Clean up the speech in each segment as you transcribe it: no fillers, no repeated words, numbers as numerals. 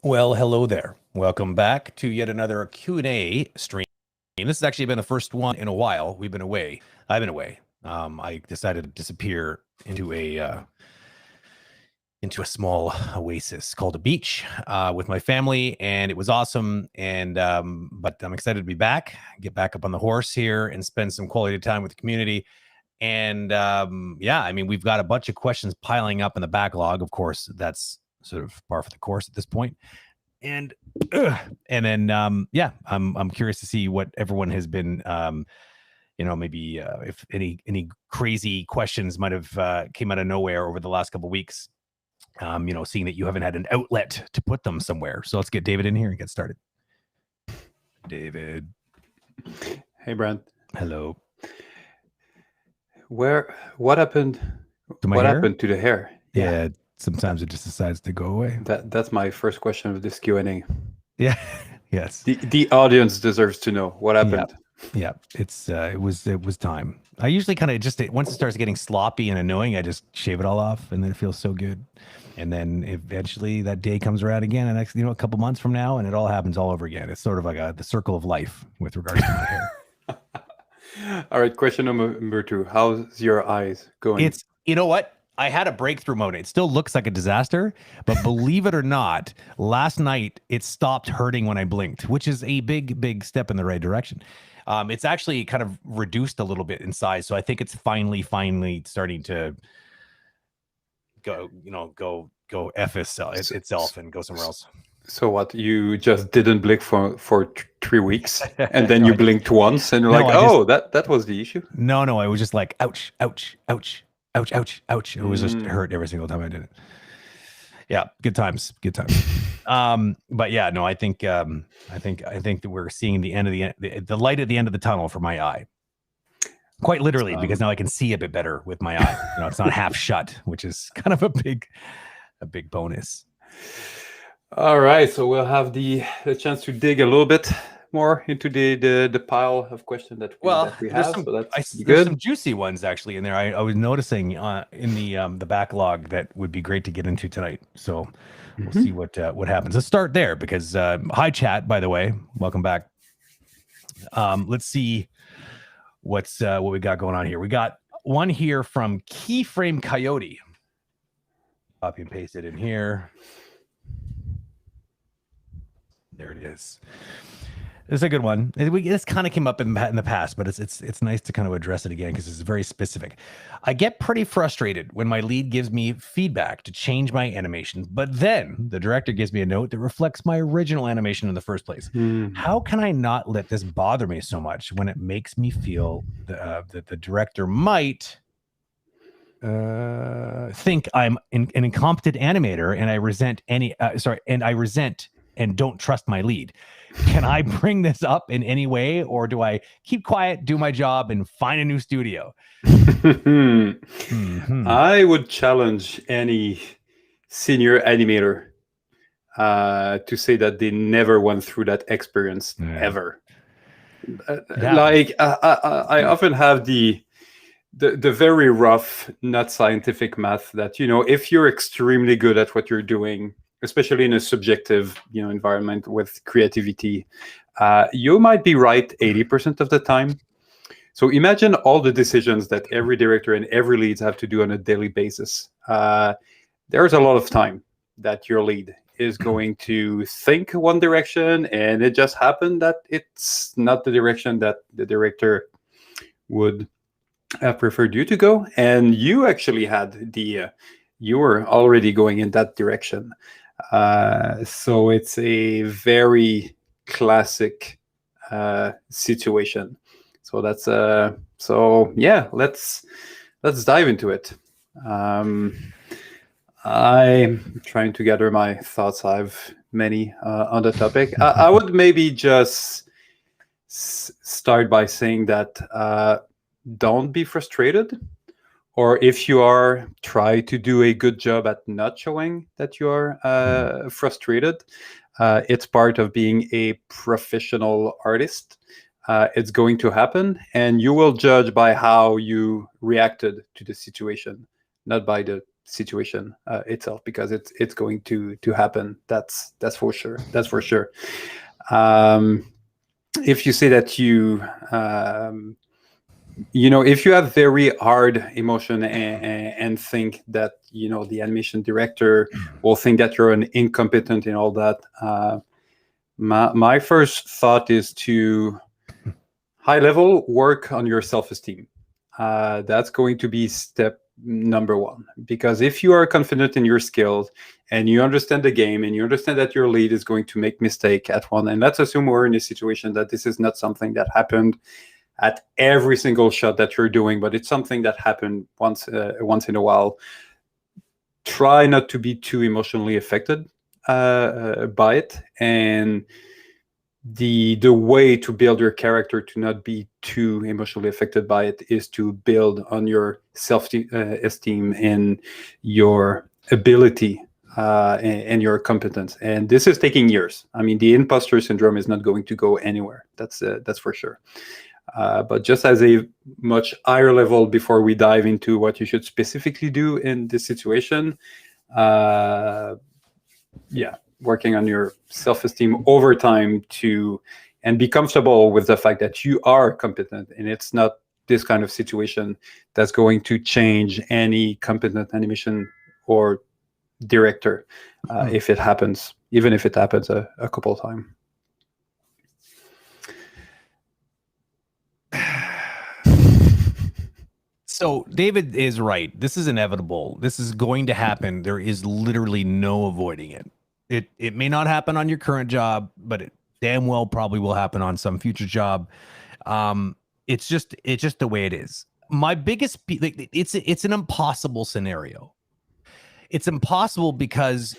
Well, hello there. Welcome back to yet another Q&A stream. This has actually been the first one in a while. We've been away. I've been away. I decided to disappear into a small oasis called a beach with my family, and it was awesome. And but I'm excited to be back, get back up on the horse here, and spend some quality time with the community. And yeah, I mean, we've got a bunch of questions piling up in the backlog. Of course, that's sort of par for the course at this point. And then yeah, I'm curious to see what everyone has been maybe if any crazy questions might have came out of nowhere over the last couple of weeks. Seeing that you haven't had an outlet to put them somewhere. So let's get David in here and get started. David. Hey, Brent. Hello. What happened? Happened to the hair? Yeah. Sometimes it just decides to go away. That's my first question of this Q&A. Yeah. Yes. The audience deserves to know what happened. Yeah. It was time. I usually kind of just once it starts getting sloppy and annoying, I just shave it all off, and then it feels so good. And then eventually that day comes around again, and next, a couple months from now, and it all happens all over again. It's sort of like the circle of life with regards to my hair. All right. Question number 2. How's your eyes going? You know what? I had a breakthrough moment. It still looks like a disaster, but believe it or not, last night it stopped hurting when I blinked, which is a big step in the right direction. It's actually kind of reduced a little bit in size, so I think it's finally starting to go F itself and go somewhere else. So what? You just didn't blink for 3 weeks, and then you blinked once, and you're that was the issue? No, I was just like, ouch, ouch, ouch. Ouch, ouch, ouch. It was just hurt every single time I did it. Yeah, good times. But yeah, no, I think that we're seeing the end of the light at the end of the tunnel for my eye. Quite literally, because now I can see a bit better with my eye. It's not half shut, which is kind of a big bonus. All right, so we'll have the chance to dig a little bit more into the pile of questions that we have. There's some juicy ones actually in there. I was noticing in the backlog that would be great to get into tonight. So we'll see what happens. Let's start there because hi chat, by the way, welcome back. Let's see what we got going on here. We got one here from Keyframe Coyote. Copy and paste it in here. There it is. It's a good one. This kind of came up in the past, but it's nice to kind of address it again because it's very specific. I get pretty frustrated when my lead gives me feedback to change my animation, but then the director gives me a note that reflects my original animation in the first place. How can I not let this bother me so much when it makes me feel that the director might think I'm an incompetent animator, and I resent and don't trust my lead? Can I bring this up in any way, or do I keep quiet, do my job, and find a new studio? I would challenge any senior animator to say that they never went through that experience ever. I often have the very rough, not scientific math that, if you're extremely good at what you're doing, especially in a subjective, environment with creativity, you might be right 80% of the time. So imagine all the decisions that every director and every lead have to do on a daily basis. There's a lot of time that your lead is going to think one direction, and it just happened that it's not the direction that the director would have preferred you to go, and you actually had you were already going in that direction. So it's a very classic situation. So that's so yeah, let's dive into it. I'm trying to gather my thoughts. I have many on the topic. I would maybe just start by saying that don't be frustrated. Or if you are, try to do a good job at not showing that you are frustrated. It's part of being a professional artist. It's going to happen, and you will judge by how you reacted to the situation, not by the situation itself, because it's going to happen. That's for sure. That's for sure. If you say that if you have very hard emotion and think that the animation director will think that you're an incompetent and all that, my first thought is to high level work on your self-esteem. That's going to be step number one, because if you are confident in your skills and you understand the game and you understand that your lead is going to make mistake at one, and let's assume we're in a situation that this is not something that happened at every single shot that you're doing, but it's something that happened once in a while. Try not to be too emotionally affected by it, and the way to build your character to not be too emotionally affected by it is to build on your self-esteem and your ability and your competence. And this is taking years. I mean, the imposter syndrome is not going to go anywhere. That's for sure. But just as a much higher level, before we dive into what you should specifically do in this situation, working on your self-esteem over time and be comfortable with the fact that you are competent, and it's not this kind of situation that's going to change any competent animation or director if it happens, even if it happens a couple of times. So David is right. This is inevitable. This is going to happen. There is literally no avoiding it. It may not happen on your current job, but it damn well probably will happen on some future job. It's just the way it is. My biggest, it's an impossible scenario. It's impossible because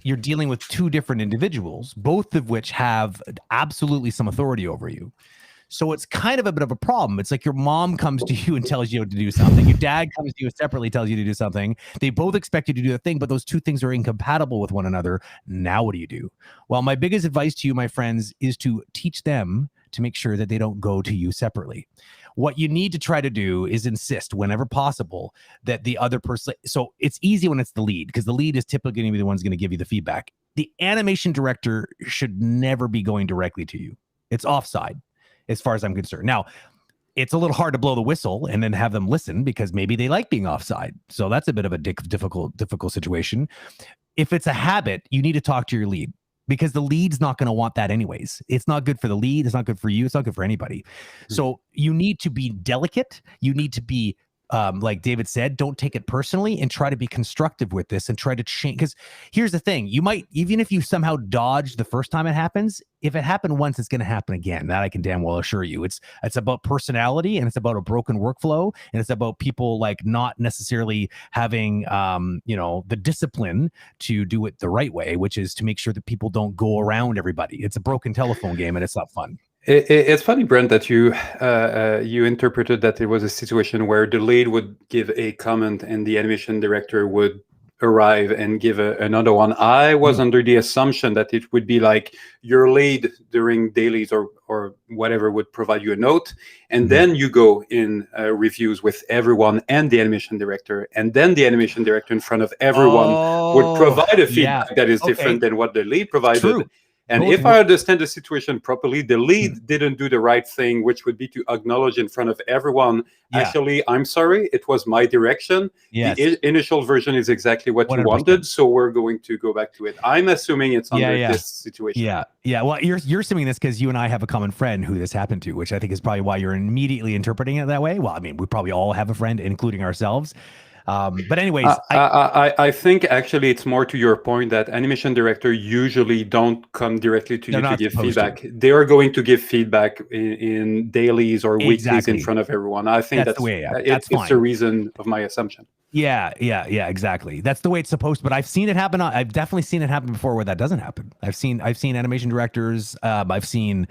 you're dealing with two different individuals, both of which have absolutely some authority over you. So it's kind of a bit of a problem. It's like your mom comes to you and tells you to do something. Your dad comes to you separately, tells you to do something. They both expect you to do a thing, but those two things are incompatible with one another. Now what do you do? Well, my biggest advice to you, my friends, is to teach them to make sure that they don't go to you separately. What you need to try to do is insist whenever possible that the other person, so it's easy when it's the lead, because the lead is typically going to be the one's going to give you the feedback. The animation director should never be going directly to you. It's offside, as far as I'm concerned. Now, it's a little hard to blow the whistle and then have them listen, because maybe they like being offside. So that's a bit of a difficult situation. If it's a habit, you need to talk to your lead, because the lead's not going to want that anyways. It's not good for the lead. It's not good for you. It's not good for anybody. So you need to be delicate. You need to be, like David said, don't take it personally and try to be constructive with this and try to change. Because here's the thing, you might, even if you somehow dodge the first time it happens, if it happened once, it's going to happen again. That I can damn well assure you. It's about personality, and it's about a broken workflow, and it's about people like not necessarily having, the discipline to do it the right way, which is to make sure that people don't go around everybody. It's a broken telephone game, and it's not fun. It's funny, Brent, that you interpreted that it was a situation where the lead would give a comment and the animation director would arrive and give another one. I was under the assumption that it would be like your lead during dailies or whatever would provide you a note, and then you go in reviews with everyone and the animation director, and then the animation director in front of everyone would provide a feedback that is different than what the lead provided. True. And if I understand the situation properly, the lead didn't do the right thing, which would be to acknowledge in front of everyone, actually, I'm sorry, it was my direction. Yes. The initial version is exactly what 100%. You wanted, so we're going to go back to it. I'm assuming it's under this situation. Yeah. Well, you're assuming this because you and I have a common friend who this happened to, which I think is probably why you're immediately interpreting it that way. Well, I mean, we probably all have a friend, including ourselves. But anyways, I think actually it's more to your point that animation director usually don't come directly to you to give feedback. They are going to give feedback in dailies or weeklies in front of everyone. I think that's the way. It's the reason of my assumption. Yeah, exactly. That's the way it's supposed to. But I've seen it happen. I've definitely seen it happen before where that doesn't happen. I've seen animation directors. I've seen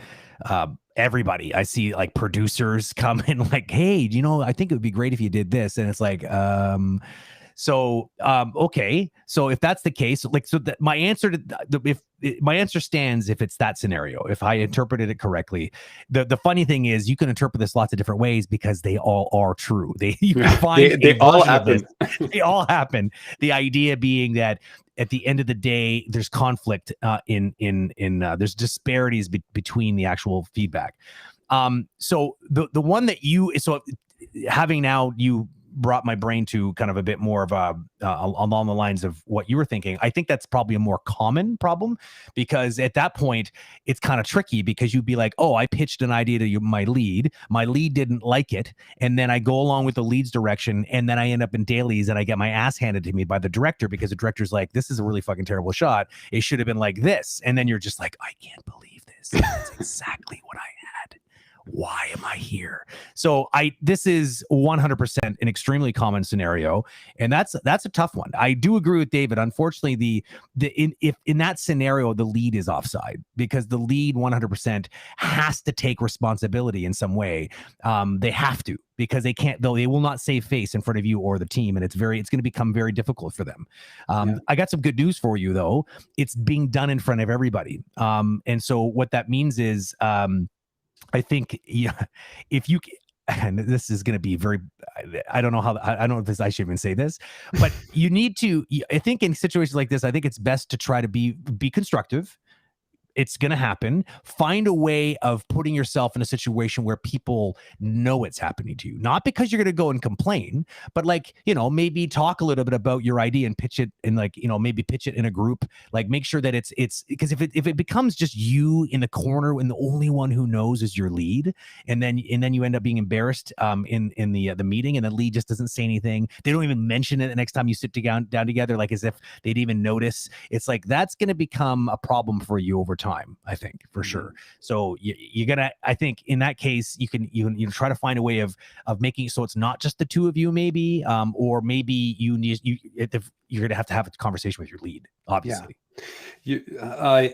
everybody. I see like producers come in like, hey, I think it would be great if you did this. And it's like, So, okay. So if that's the case, like, so that my answer to my answer stands if it's that scenario, if I interpreted it correctly. The funny thing is you can interpret this lots of different ways because they all are true. You can find they all happen. They all happen. The idea being that at the end of the day, there's conflict there's disparities between the actual feedback. So the one that having now you brought my brain to kind of a bit more of along the lines of what you were thinking. I think that's probably a more common problem, because at that point it's kind of tricky, because you'd be like, oh, I pitched an idea to my lead didn't like it, and then I go along with the lead's direction, and then I end up in dailies and I get my ass handed to me by the director, because the director's like, this is a really fucking terrible shot, it should have been like this, and then you're just like, I can't believe this, that's exactly what I had. Why am I here? So this is 100% an extremely common scenario, and that's a tough one. I do agree with David. Unfortunately, if in that scenario the lead is offside, because the lead 100% has to take responsibility in some way. They have to, because they can't, though they will not save face in front of you or the team, and it's going to become very difficult for them. I got some good news for you though. It's being done in front of everybody, and so what that means is, I think, if you, and this is going to be very, I don't know I should even say this, but you need to, I think in situations like this, I think it's best to try to be constructive. It's going to happen. Find a way of putting yourself in a situation where people know it's happening to you. Not because you're going to go and complain, but like, maybe talk a little bit about your idea and pitch it, and like, maybe pitch it in a group. Like, make sure that it's because if it becomes just you in the corner and the only one who knows is your lead, and then you end up being embarrassed in the meeting, and the lead just doesn't say anything. They don't even mention it the next time you sit down together, like as if they'd even notice. It's like, that's going to become a problem for you over time, I think, for sure. So you're gonna, I think in that case, you can try to find a way of making it so it's not just the two of you, maybe, or maybe you're gonna have to have a conversation with your lead, obviously. I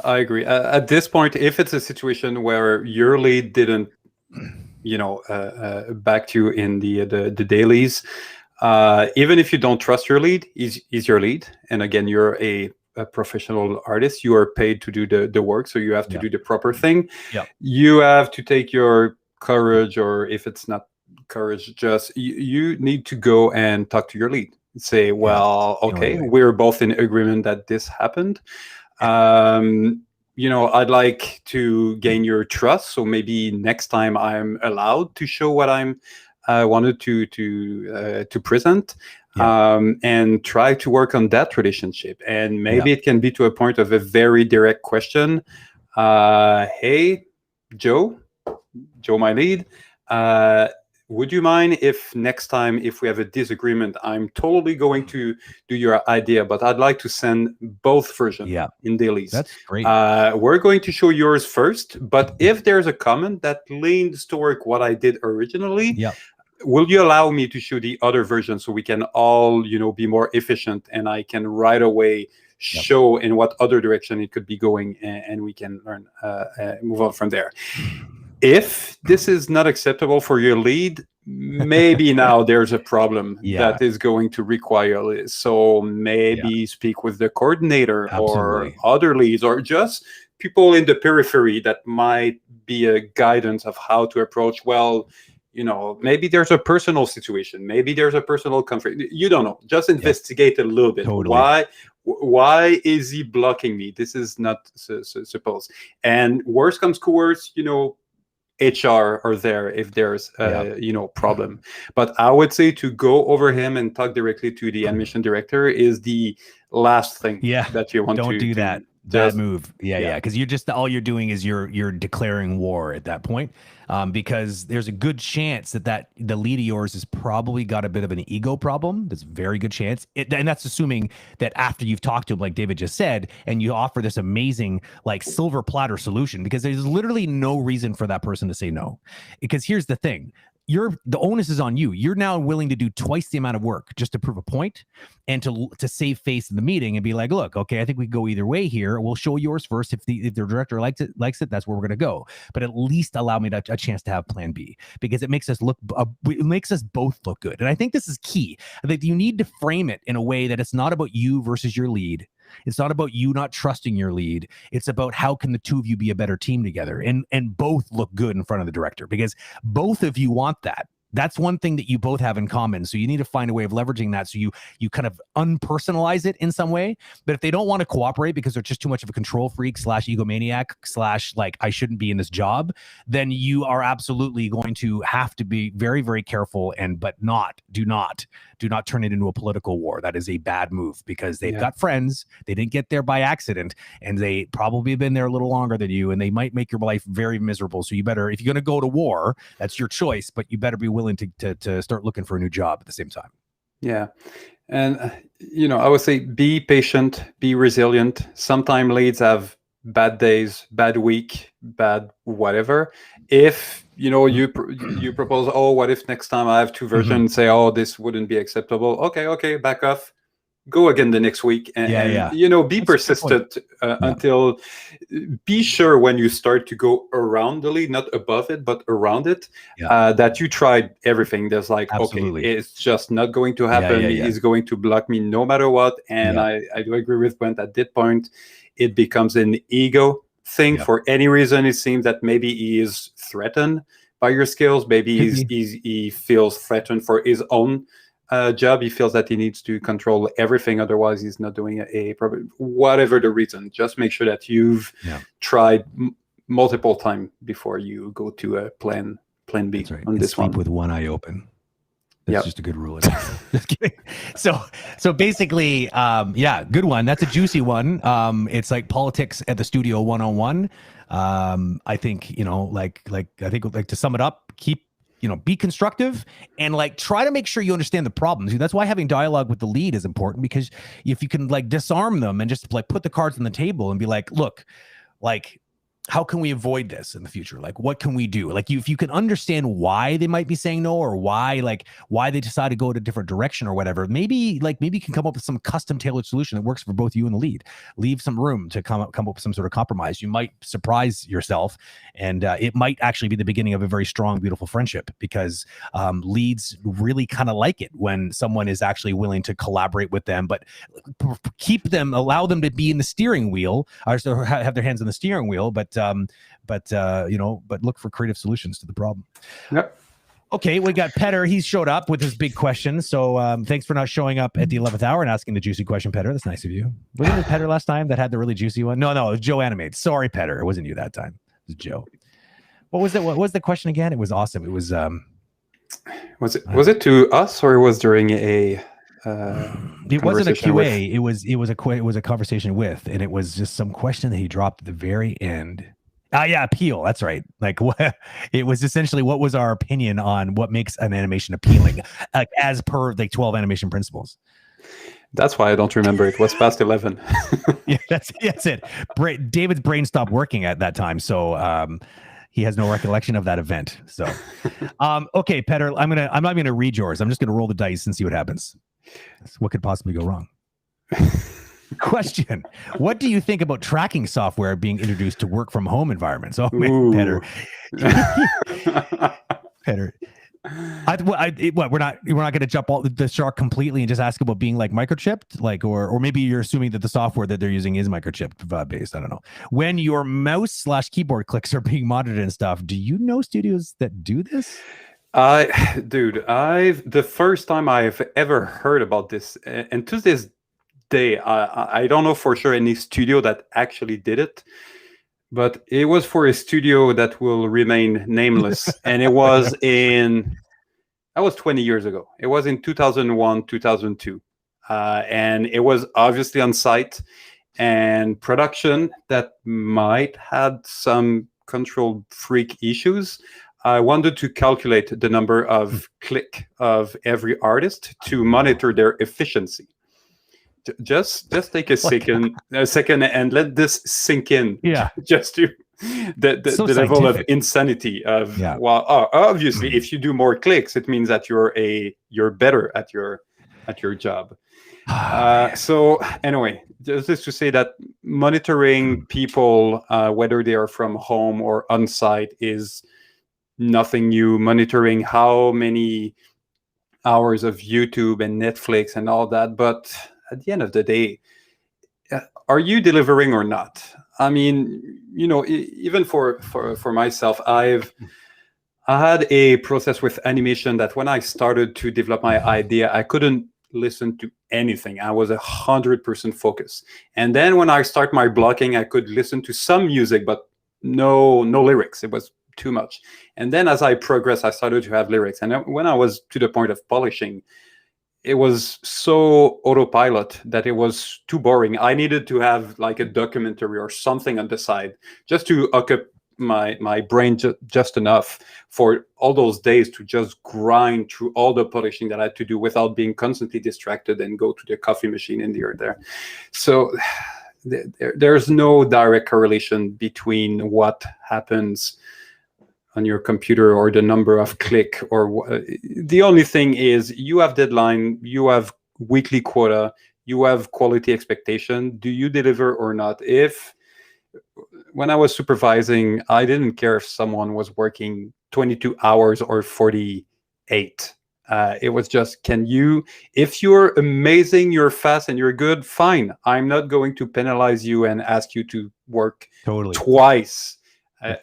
agree. At this point, if it's a situation where your lead didn't, back you in the dailies, even if you don't trust your lead, he's your lead, and again, you're a professional artist. You are paid to do the work, so you have to do the proper thing. You have to take your courage, or if it's not courage, just you need to go and talk to your lead. Say, well, okay, we're both in agreement that this happened. I'd like to gain your trust, so maybe next time I'm allowed to show what I wanted to present. And try to work on that relationship. And maybe it can be to a point of a very direct question. Hey, Joe, my lead, would you mind if next time, if we have a disagreement, I'm totally going to do your idea, but I'd like to send both versions in dailies. That's great. We're going to show yours first, but if there's a comment that leans toward what I did originally, will you allow me to show the other version, so we can all, be more efficient, and I can right away show in what other direction it could be going, and we can learn, move on from there. If this is not acceptable for your lead, maybe now there's a problem that is going to require this. So maybe speak with the coordinator or other leads, or just people in the periphery that might be a guidance of how to approach. Well, maybe there's a personal situation. Maybe there's a personal conflict. You don't know. Just investigate a little bit. Totally. Why is he blocking me? This is not supposed. And worst comes to worst, HR are there if there's a problem. But I would say to go over him and talk directly to the admission director is the last thing that you want to do. Don't do that. That move. Because all you're doing is you're declaring war at that point. Because there's a good chance that the lead of yours has probably got a bit of an ego problem. There's a very good chance. And that's assuming that after you've talked to him, like David just said, and you offer this amazing, like, silver platter solution, because there's literally no reason for that person to say no. Because here's the thing. the onus is on you. You're now willing to do twice the amount of work just to prove a point and to save face in the meeting and be like, look, okay, I think we go either way here. We'll show yours first. If the director likes it, that's where we're going to go. But at least allow me a chance to have plan B, because it makes us both look good. And I think this is key. I think you need to frame it in a way that it's not about you versus your lead. It's not about you not trusting your lead. It's about how can the two of you be a better team together and both look good in front of the director, because both of you want that. That's one thing that you both have in common. So you need to find a way of leveraging that. So you kind of unpersonalize it in some way. But if they don't want to cooperate because they're just too much of a control freak / egomaniac / like I shouldn't be in this job, then you are absolutely going to have to be very, very careful do not turn it into a political war. That is a bad move, because they've got friends. They didn't get there by accident, and they probably have been there a little longer than you, and they might make your life very miserable. So you better, if you're going to go to war, that's your choice, but you better be willing to start looking for a new job at the same time. Yeah. And, I would say be patient, be resilient. Sometimes leads have bad days, bad week, bad whatever. If, you propose, oh, what if next time I have two versions, say, oh, this wouldn't be acceptable. Okay, back off. Go again the next week, and be That's persistent until, be sure when you start to go around the lead, not above it, but around it, that you tried everything. There's like, okay, it's just not going to happen. He's going to block me no matter what. And I do agree with Brent at that point. It becomes an ego thing. For any reason. It seems that maybe he is threatened by your skills. Maybe he feels threatened for his own job. He feels that he needs to control everything, otherwise he's not doing whatever the reason. Just make sure that you've tried multiple times before you go to a plan B on this one. Sleep with one eye open. That's just a good rule. Just kidding. So basically, good one. That's a juicy one. It's like politics at the studio 101. I think, to sum it up, be constructive and try to make sure you understand the problems. That's why having dialogue with the lead is important, because if you can disarm them and just put the cards on the table and be like, look, how can we avoid this in the future? What can we do? If you can understand why they might be saying no, or why they decide to go in a different direction or whatever, maybe you can come up with some custom tailored solution that works for both you and the lead. Leave some room to come up with some sort of compromise. You might surprise yourself, and it might actually be the beginning of a very strong, beautiful friendship, because leads really kind of like it when someone is actually willing to collaborate with them, but allow them to be in the steering wheel, or have their hands on the steering wheel, but look for creative solutions to the problem. Yep. Okay, we got Petter. He's showed up with his big question. So thanks for not showing up at the 11th hour and asking the juicy question, Petter. That's nice of you. Wasn't it Petter last time that had the really juicy one? No, it was Joe Animate. Sorry, Petter. It wasn't you that time. It was Joe. What was it? What was the question again? It was awesome. It was was it to us, or was during a it wasn't a QA. It was a conversation with, and it was just some question that he dropped at the very end. Appeal. That's right. It was essentially, what was our opinion on what makes an animation appealing, as per 12 animation principles. That's why I don't remember. It was past 11. Yeah, that's it. David's brain stopped working at that time, so he has no recollection of that event. So, okay, Petter, I'm not gonna read yours. I'm just gonna roll the dice and see what happens. What could possibly go wrong? Question: what do you think about tracking software being introduced to work from home environments? Oh man, Petter. Petter. We're not going to jump the shark completely and just ask about being microchipped, or maybe you're assuming that the software that they're using is microchipped based. I don't know. When your mouse / keyboard clicks are being monitored and stuff, do you know studios that do this? The first time I've ever heard about this, and to this day, I don't know for sure any studio that actually did it, but it was for a studio that will remain nameless, and it was that was 20 years ago. It was in 2001, 2002, and it was obviously on site and production that might had some control freak issues. I wanted to calculate the number of click of every artist to monitor their efficiency. Just take a second and let this sink in. Yeah. Just to So the level of scientific. insanity of Yeah. well, obviously, if you do more clicks, it means that you're better at your job. So anyway, just to say that monitoring people, whether they are from home or on site, is nothing new. Monitoring how many hours of YouTube and Netflix and all that, but at the end of the day, are you delivering or not? I mean, even for myself, I had a process with animation that when I started to develop my idea, I couldn't listen to anything. I was 100% focused. And then when I start my blocking, I could listen to some music, but no lyrics. It was too much. And then as I progressed, I started to have lyrics. And when I was to the point of polishing, it was so autopilot that it was too boring. I needed to have like a documentary or something on the side just to occupy my brain just enough for all those days to just grind through all the polishing that I had to do without being constantly distracted and go to the coffee machine in the or there. So there's no direct correlation between what happens on your computer or the number of click or the only thing is you have deadline, you have weekly quota, you have quality expectation. Do you deliver or not? If when I was supervising, I didn't care if someone was working 22 hours or 48. It was just, if you're amazing, you're fast and you're good, fine. I'm not going to penalize you and ask you to work twice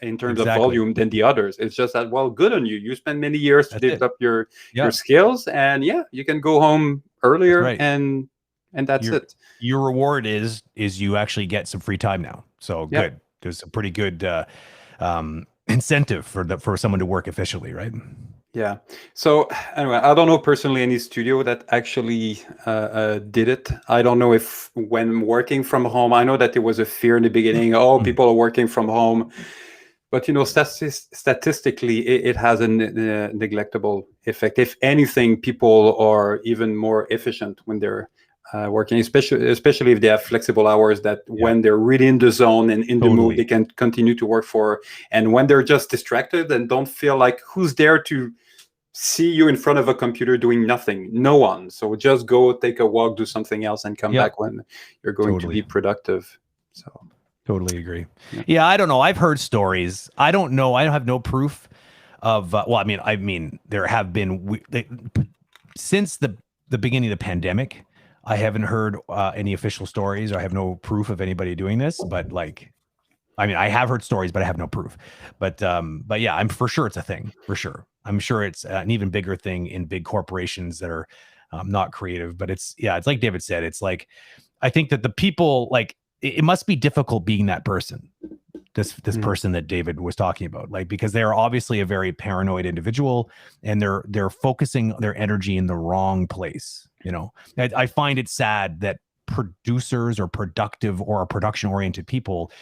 in terms of volume than the others. It's just that, well, good on you. You spend many years to develop your skills, and you can go home earlier, and that's it. Your reward is you actually get some free time now. So good. There's a pretty good incentive for someone to work efficiently, right? Yeah. So anyway, I don't know personally any studio that actually did it. I don't know if when working from home, I know that there was a fear in the beginning. Oh, people are working from home. But, statistically, it has a neglectable effect. If anything, people are even more efficient when they're working, especially if they have flexible hours that when they're really in the zone and in the mood, they can continue to work for. And when they're just distracted and don't feel like who's there to see you in front of a computer doing nothing? No one. So just go take a walk, do something else, and come back when you're going to be productive. So. Totally agree. Yeah, I don't know. I've heard stories. I don't know. I have no proof of. Well, I mean, there have been since the beginning of the pandemic. I haven't heard any official stories, or I have no proof of anybody doing this. But I have heard stories, but I have no proof. But yeah, I'm for sure it's a thing. For sure, I'm sure it's an even bigger thing in big corporations that are not creative. But it's like David said. It's like I think that the people it must be difficult being that person, this person that David was talking about, because they're obviously a very paranoid individual and they're focusing their energy in the wrong place. I find it sad that producers or productive or production oriented people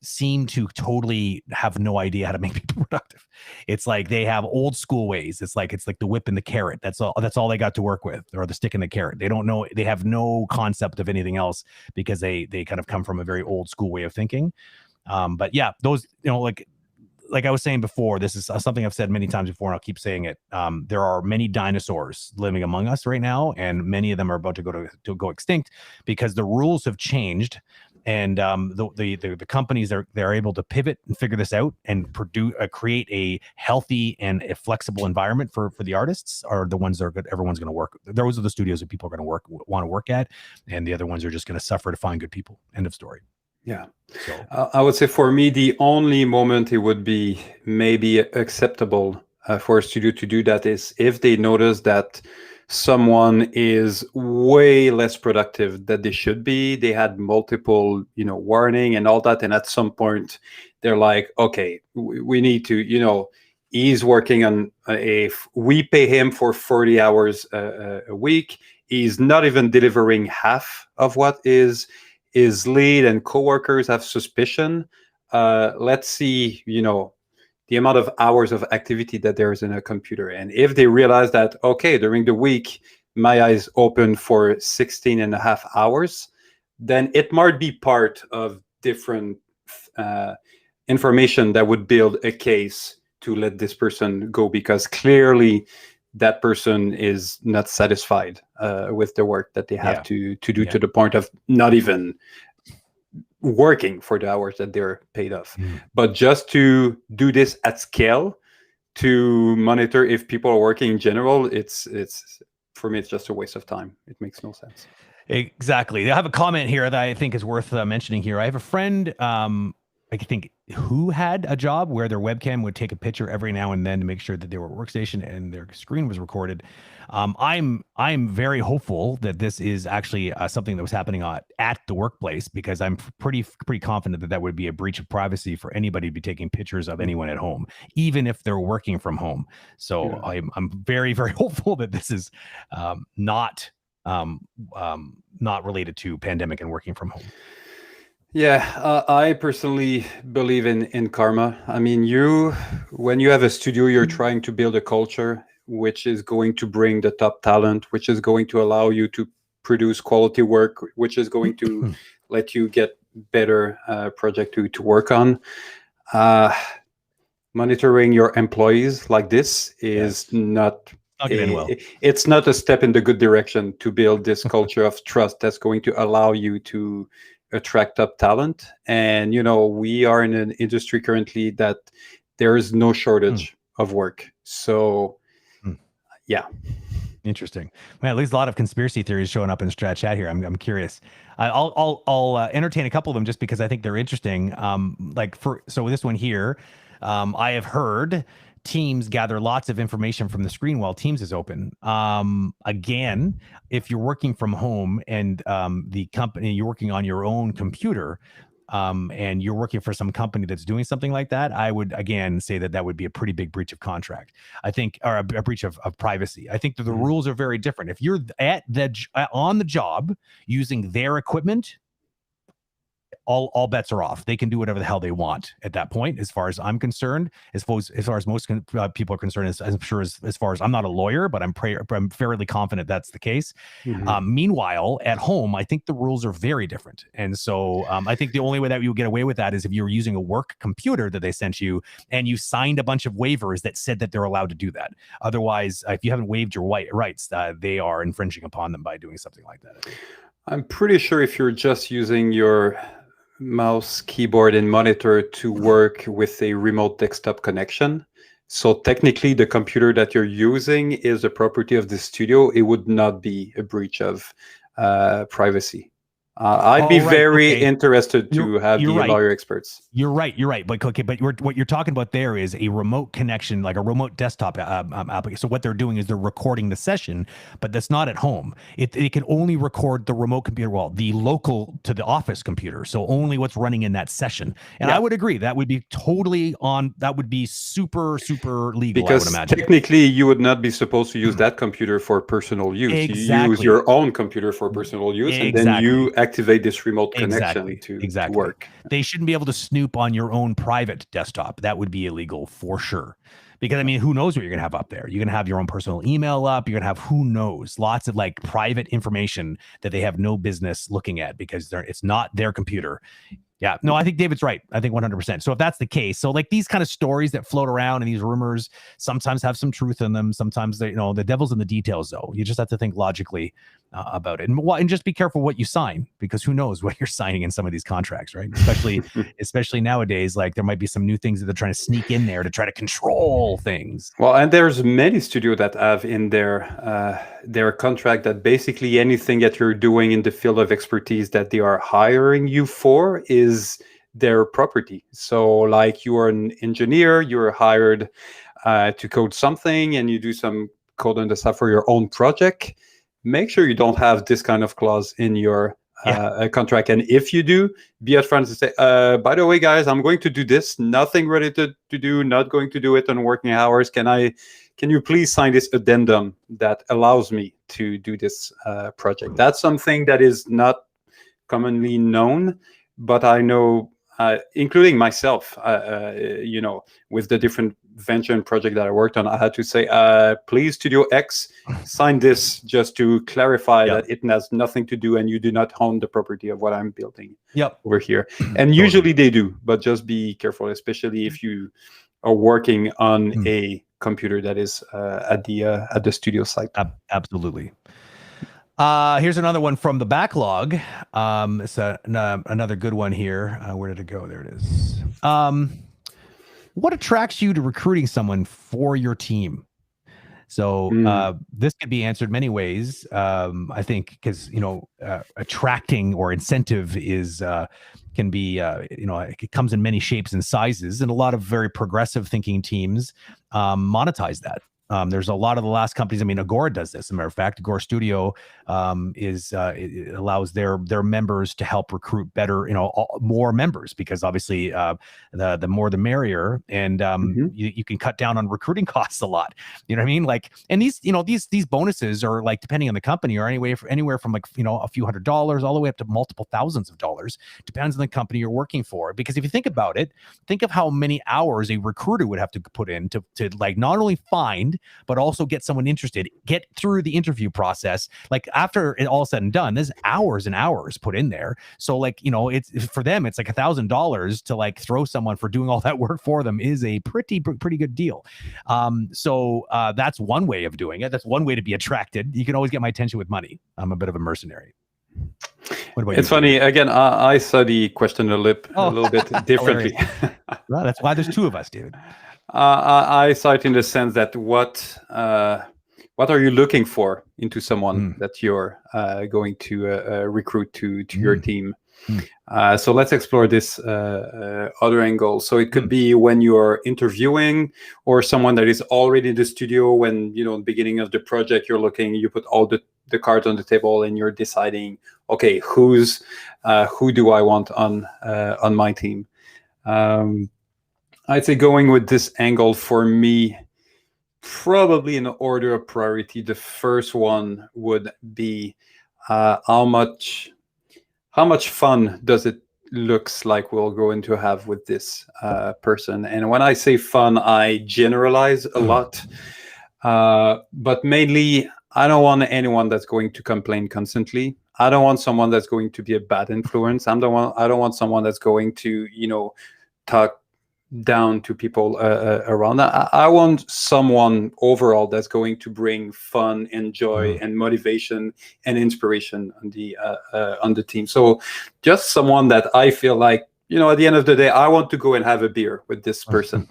seem to totally have no idea how to make people productive. It's like they have old school ways. It's like the whip and the carrot. That's all they got to work with, or the stick and the carrot. They don't know. They have no concept of anything else because they kind of come from a very old school way of thinking. But yeah, those, like I was saying before, this is something I've said many times before, and I'll keep saying it. There are many dinosaurs living among us right now, and many of them are about to go extinct because the rules have changed, and the companies they're able to pivot and figure this out and create a healthy and a flexible environment for the artists are the ones that are good. Everyone's going to work. Those are the studios that people are going to want to work at, and the other ones are just going to suffer to find good people. End of story. Yeah. So I would say for me, the only moment it would be maybe acceptable for a studio to do that is if they notice that someone is way less productive than they should be. They had multiple, warning and all that. And at some point they're like, okay, we need to, he's working on we pay him for 40 hours a week. He's not even delivering half of what his lead and coworkers have suspicion. Let's see, the amount of hours of activity that there is in a computer. And if they realize that, okay, during the week, my eyes open for 16 and a half hours, then it might be part of different information that would build a case to let this person go, because clearly that person is not satisfied with the work that they have to do, to the point of not even working for the hours that they're paid off. But just to do this at scale, to monitor if people are working in general, it's for me, it's just a waste of time. It makes no sense. Exactly. I have a comment here that I think is worth mentioning here. I have a friend, I think, who had a job where their webcam would take a picture every now and then to make sure that they were at workstation and their screen was recorded. I'm very hopeful that this is actually something that was happening at the workplace, because I'm pretty confident that that would be a breach of privacy for anybody to be taking pictures of anyone at home, even if they're working from home. So I'm very, very hopeful that this is not related to pandemic and working from home. Yeah, I personally believe in karma. I mean, when you have a studio, you're trying to build a culture which is going to bring the top talent, which is going to allow you to produce quality work, which is going to let you get better project to work on. Monitoring your employees like this is not it's not a step in the good direction to build this culture of trust that's going to allow you to attract up talent. And we are in an industry currently that there is no shortage of work. So yeah. Interesting. Man, at least a lot of conspiracy theories showing up in Strat Chat here. I'm curious. I'll entertain a couple of them just because I think they're interesting. So this one here, I have heard Teams gather lots of information from the screen while Teams is open. Again, if you're working from home and the company, you're working on your own computer, and you're working for some company that's doing something like that, I would again say that would be a pretty big breach of contract. I think, or a breach of privacy. I think that the rules are very different. If you're on the job using their equipment, all bets are off. They can do whatever the hell they want at that point, as far as I'm concerned. As far as most people are concerned, I'm sure as far as, I'm not a lawyer, but I'm fairly confident that's the case. Meanwhile, at home, I think the rules are very different. And so I think the only way that you would get away with that is if you're using a work computer that they sent you and you signed a bunch of waivers that said that they're allowed to do that. Otherwise, if you haven't waived your rights, they are infringing upon them by doing something like that. I'm pretty sure if you're just using your mouse, keyboard, and monitor to work with a remote desktop connection, so technically the computer that you're using is a property of the studio, it would not be a breach of privacy. I'd be very interested to have the lawyer experts. You're right. But what you're talking about there is a remote connection, like a remote desktop application. So what they're doing is they're recording the session, but that's not at home. It can only record the remote computer, the local to the office computer. So only what's running in that session. And I would agree that would be that would be super, super legal. Because I would imagine technically you would not be supposed to use that computer for personal use. Exactly. You use your own computer for personal use, and then you activate this remote connection to work. They shouldn't be able to snoop on your own private desktop. That would be illegal for sure. Because I mean, who knows what you're going to have up there? You're going to have your own personal email up. You're going to have, who knows, lots of like private information that they have no business looking at because it's not their computer. Yeah, no, I think David's right. I think 100%. So if that's the case, so like these kind of stories that float around and these rumors sometimes have some truth in them. Sometimes they, the devil's in the details, though. You just have to think logically about it, and just be careful what you sign, because who knows what you're signing in some of these contracts, right? Especially nowadays, like there might be some new things that they're trying to sneak in there to try to control things. Well, and there's many studios that have in their contract that basically anything that you're doing in the field of expertise that they are hiring you for is their property. So like you are an engineer, you're hired to code something, and you do some code on the side for your own project. Make sure you don't have this kind of clause in your contract. And if you do, be upfront and say, by the way, guys, I'm going to do this, nothing related to do, not going to do it on working hours. Can you please sign this addendum that allows me to do this project? That's something that is not commonly known, but I know, including myself, with the different venture and project that I worked on, I had to say, please, Studio X, sign this just to clarify that it has nothing to do and you do not own the property of what I'm building over here. And usually they do, but just be careful, especially if you are working on a computer that is at the studio site. Absolutely. Here's another one from the backlog. It's another good one here. Where did it go? There it is. What attracts you to recruiting someone for your team? So this could be answered many ways. I think because attracting or incentive is can be it comes in many shapes and sizes, and a lot of very progressive thinking teams monetize that. There's a lot of the last companies. I mean, Agora does this. As a matter of fact, Agora Studio it allows their members to help recruit better, more members, because obviously the more the merrier, and you can cut down on recruiting costs a lot. You know what I mean? Like, and these bonuses are, like, depending on the company, are anywhere from like a few $100s all the way up to multiple thousands of dollars. Depends on the company you're working for. Because if you think about it, think of how many hours a recruiter would have to put in to like not only find but also get someone interested, get through the interview process. Like, after it all said and done, there's hours and hours put in there. So, like, it's for them, it's like $1,000 to like throw someone for doing all that work for them is a pretty good deal. So that's one way of doing it. That's one way to be attracted. You can always get my attention with money. I'm a bit of a mercenary. What about you? It's funny. Again, I saw the question a little bit differently. Well, that's why there's two of us, David. I saw it in the sense that what are you looking for into someone that you're going to recruit to your team? So let's explore this other angle. So it could be when you're interviewing, or someone that is already in the studio. When in the beginning of the project, you put all the cards on the table and you're deciding, okay, who do I want on my team? I'd say going with this angle, for me, probably in order of priority, the first one would be how much fun does it looks like we're going to have with this person. And when I say fun, I generalize a lot, but mainly I don't want anyone that's going to complain constantly. I don't want someone that's going to be a bad influence. I don't want someone that's going to talk down to people around. I want someone overall that's going to bring fun and joy and motivation and inspiration on the team. So just someone that I feel like, at the end of the day, I want to go and have a beer with this person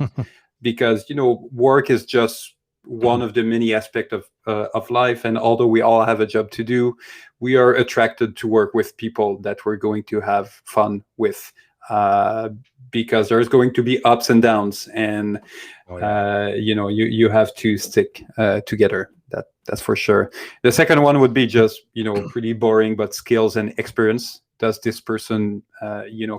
because, work is just one of the many aspects of life. And although we all have a job to do, we are attracted to work with people that we're going to have fun with. Because there's going to be ups and downs, and you have to stick together. That's for sure. The second one would be just pretty boring, but skills and experience. Does this person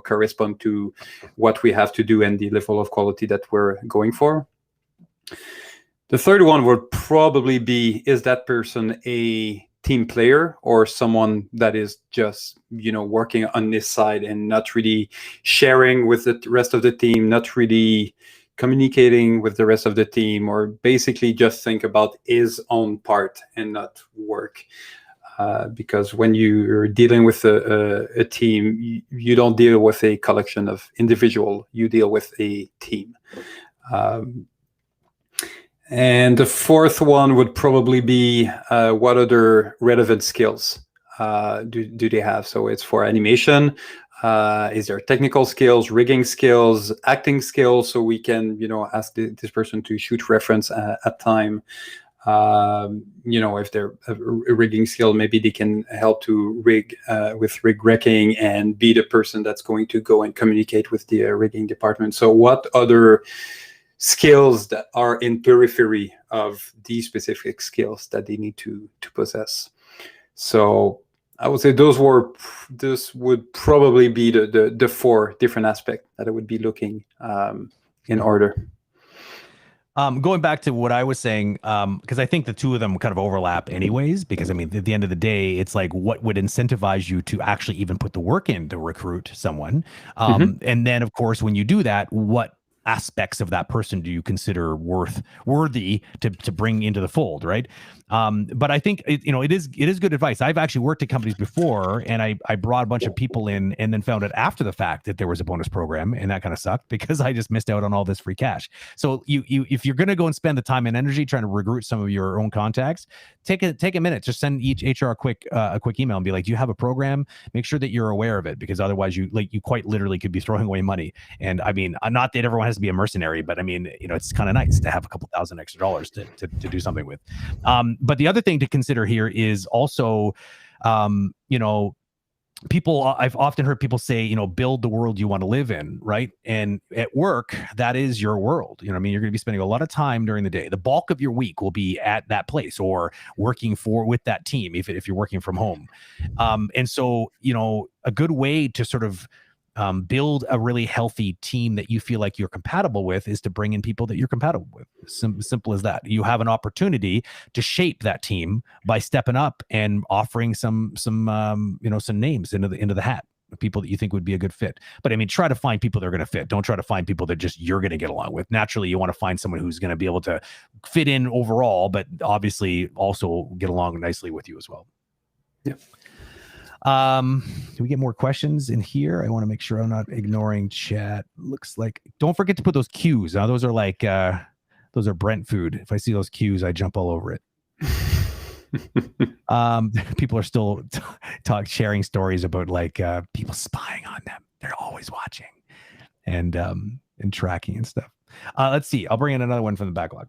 correspond to what we have to do and the level of quality that we're going for? The third one would probably be, is that person a team player or someone that is just working on this side and not really sharing with the rest of the team, not really communicating with the rest of the team, or basically just think about his own part and not work. Because when you're dealing with a team, you don't deal with a collection of individuals, you deal with a team. And the fourth one would probably be what other relevant skills do they have? So it's for animation. Is there technical skills, rigging skills, acting skills? So we can, ask this person to shoot reference at time. If they're a rigging skill, maybe they can help to rig with rig wrecking and be the person that's going to go and communicate with the rigging department. So what other skills that are in periphery of these specific skills that they need to possess? So I would say this would probably be the four different aspects that I would be looking in order. Going back to what I was saying, because I think the two of them kind of overlap anyways, because I mean, at the end of the day, it's like, what would incentivize you to actually even put the work in to recruit someone? And then of course, when you do that, what aspects of that person do you consider worthy to bring into the fold, right? But I think it is good advice. I've actually worked at companies before, and I brought a bunch of people in, and then found out after the fact that there was a bonus program, and that kind of sucked because I just missed out on all this free cash. So you if you're going to go and spend the time and energy trying to recruit some of your own contacts, take a minute, just send each HR a quick email and be like, do you have a program? Make sure that you're aware of it, because otherwise you quite literally could be throwing away money. And I mean, not that everyone has to be a mercenary, but I mean, it's kind of nice to have a couple $1,000 extra to do something with. But the other thing to consider here is also, people, I've often heard people say, build the world you want to live in, right? And at work, that is your world. You're going to be spending a lot of time during the day. The bulk of your week will be at that place or working with that team, if you're working from home. And so, a good way to sort of build a really healthy team that you feel like you're compatible with is to bring in people that you're compatible with. Simple as that. You have an opportunity to shape that team by stepping up and offering some names into the hat, people that you think would be a good fit. But I mean, try to find people that are going to fit. Don't try to find people that just you're going to get along with. Naturally, you want to find someone who's going to be able to fit in overall, but obviously also get along nicely with you as well. Yeah. Do we get more questions in here? I want to make sure I'm not ignoring chat. Looks like, don't forget to put those cues. Now, those are like, those are Brent food. If I see those cues, I jump all over it. People are still sharing stories about like, people spying on them. They're always watching and tracking and stuff. Let's see. I'll bring in another one from the backlog.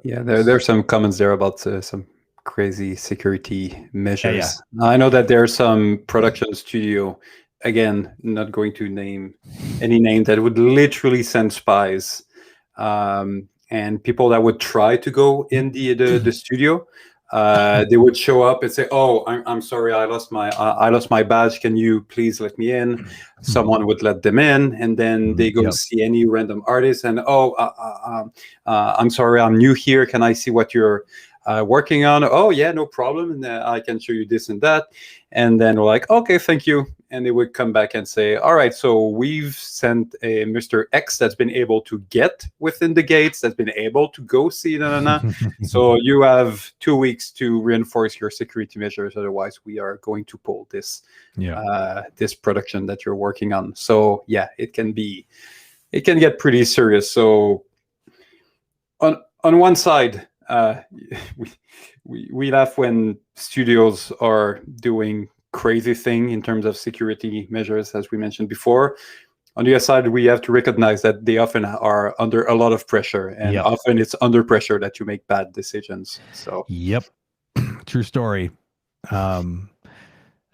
There's some comments there about some crazy security measures. Yeah. I know that there's some production studio, again, not going to name any name, that would literally send spies and people that would try to go in the studio. They would show up and say, "Oh, I'm sorry, I lost my badge. Can you please let me in?" Someone would let them in, and then they go see any random artist and, I'm sorry, I'm new here. Can I see what you're working on? Oh yeah, no problem, and I can show you this and that. And then we're like, okay, thank you. And they would come back and say, all right, so we've sent a Mr. X that's been able to get within the gates, that's been able to go see, so you have 2 weeks to reinforce your security measures. Otherwise, we are going to pull this this production that you're working on. So yeah, it can get pretty serious. So on one side, we laugh when studios are doing crazy thing in terms of security measures, as we mentioned before. On the other side, we have to recognize that they often are under a lot of pressure, and often it's under pressure that you make bad decisions. So true story. I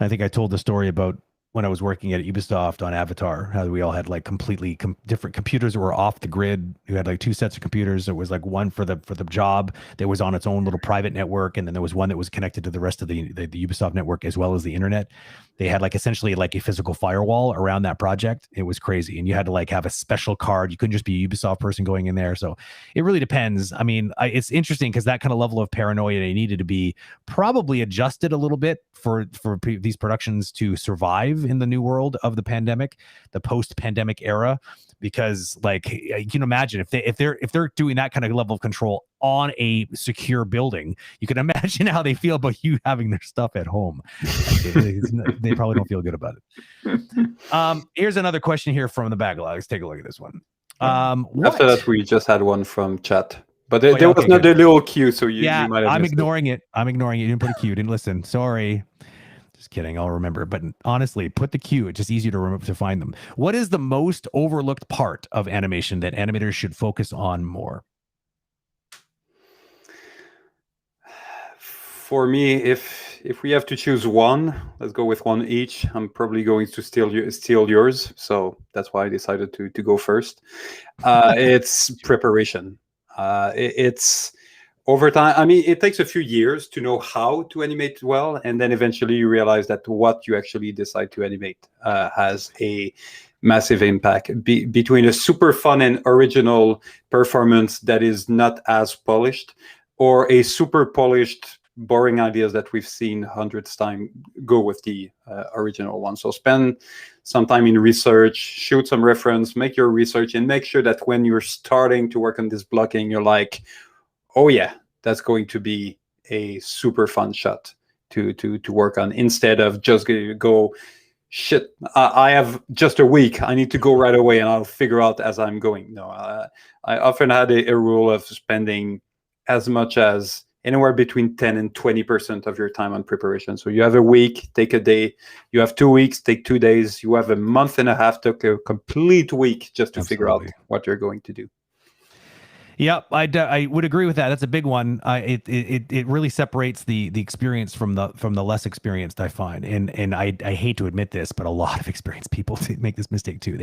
think I told the story about when I was working at Ubisoft on Avatar, how we all had like completely different computers that were off the grid. You had like 2 sets of computers. There was like one for the job that was on its own little private network, and then there was one that was connected to the rest of the Ubisoft network as well as the internet. They had like essentially like a physical firewall around that project. It was crazy, and you had to like have a special card. You couldn't just be a Ubisoft person going in there. So it really depends. I mean, it's interesting because that kind of level of paranoia, they needed to be probably adjusted a little bit for these productions to survive in the new world of the pandemic, the post-pandemic era, because like you can imagine if they're doing that kind of level of control on a secure building, you can imagine how they feel about you having their stuff at home. They probably don't feel good about it. Here's another question here from the backlog. Let's take a look at this one. After that, we just had one from chat. But there was not a little cue, so you might have I'm missed ignoring it. I'm ignoring it. You didn't put a cue. Didn't listen. Sorry. Just kidding. I'll remember. But honestly, put the cue. It's just easier to find them. What is the most overlooked part of animation that animators should focus on more? For me, if we have to choose one, let's go with one each. I'm probably going to steal yours, so that's why I decided to go first. It's preparation. It's over time. I mean, it takes a few years to know how to animate well, and then eventually you realize that what you actually decide to animate has a massive impact between a super fun and original performance that is not as polished, or a super polished boring ideas that we've seen hundreds of times, go with the original one. So spend some time in research, shoot some reference, make your research, and make sure that when you're starting to work on this blocking, you're like, oh yeah, that's going to be a super fun shot to work on, instead of just go, shit, I have just a week, I need to go right away and I'll figure out as I'm going. No, I often had a rule of spending as much as anywhere between 10 and 20% of your time on preparation. So you have a week, take a day. You have 2 weeks, take 2 days. You have a month and a half, take a complete week just to figure out what you're going to do. Yep, I would agree with that. That's a big one. It really separates the experience from the less experienced, I find. And I hate to admit this, but a lot of experienced people make this mistake too.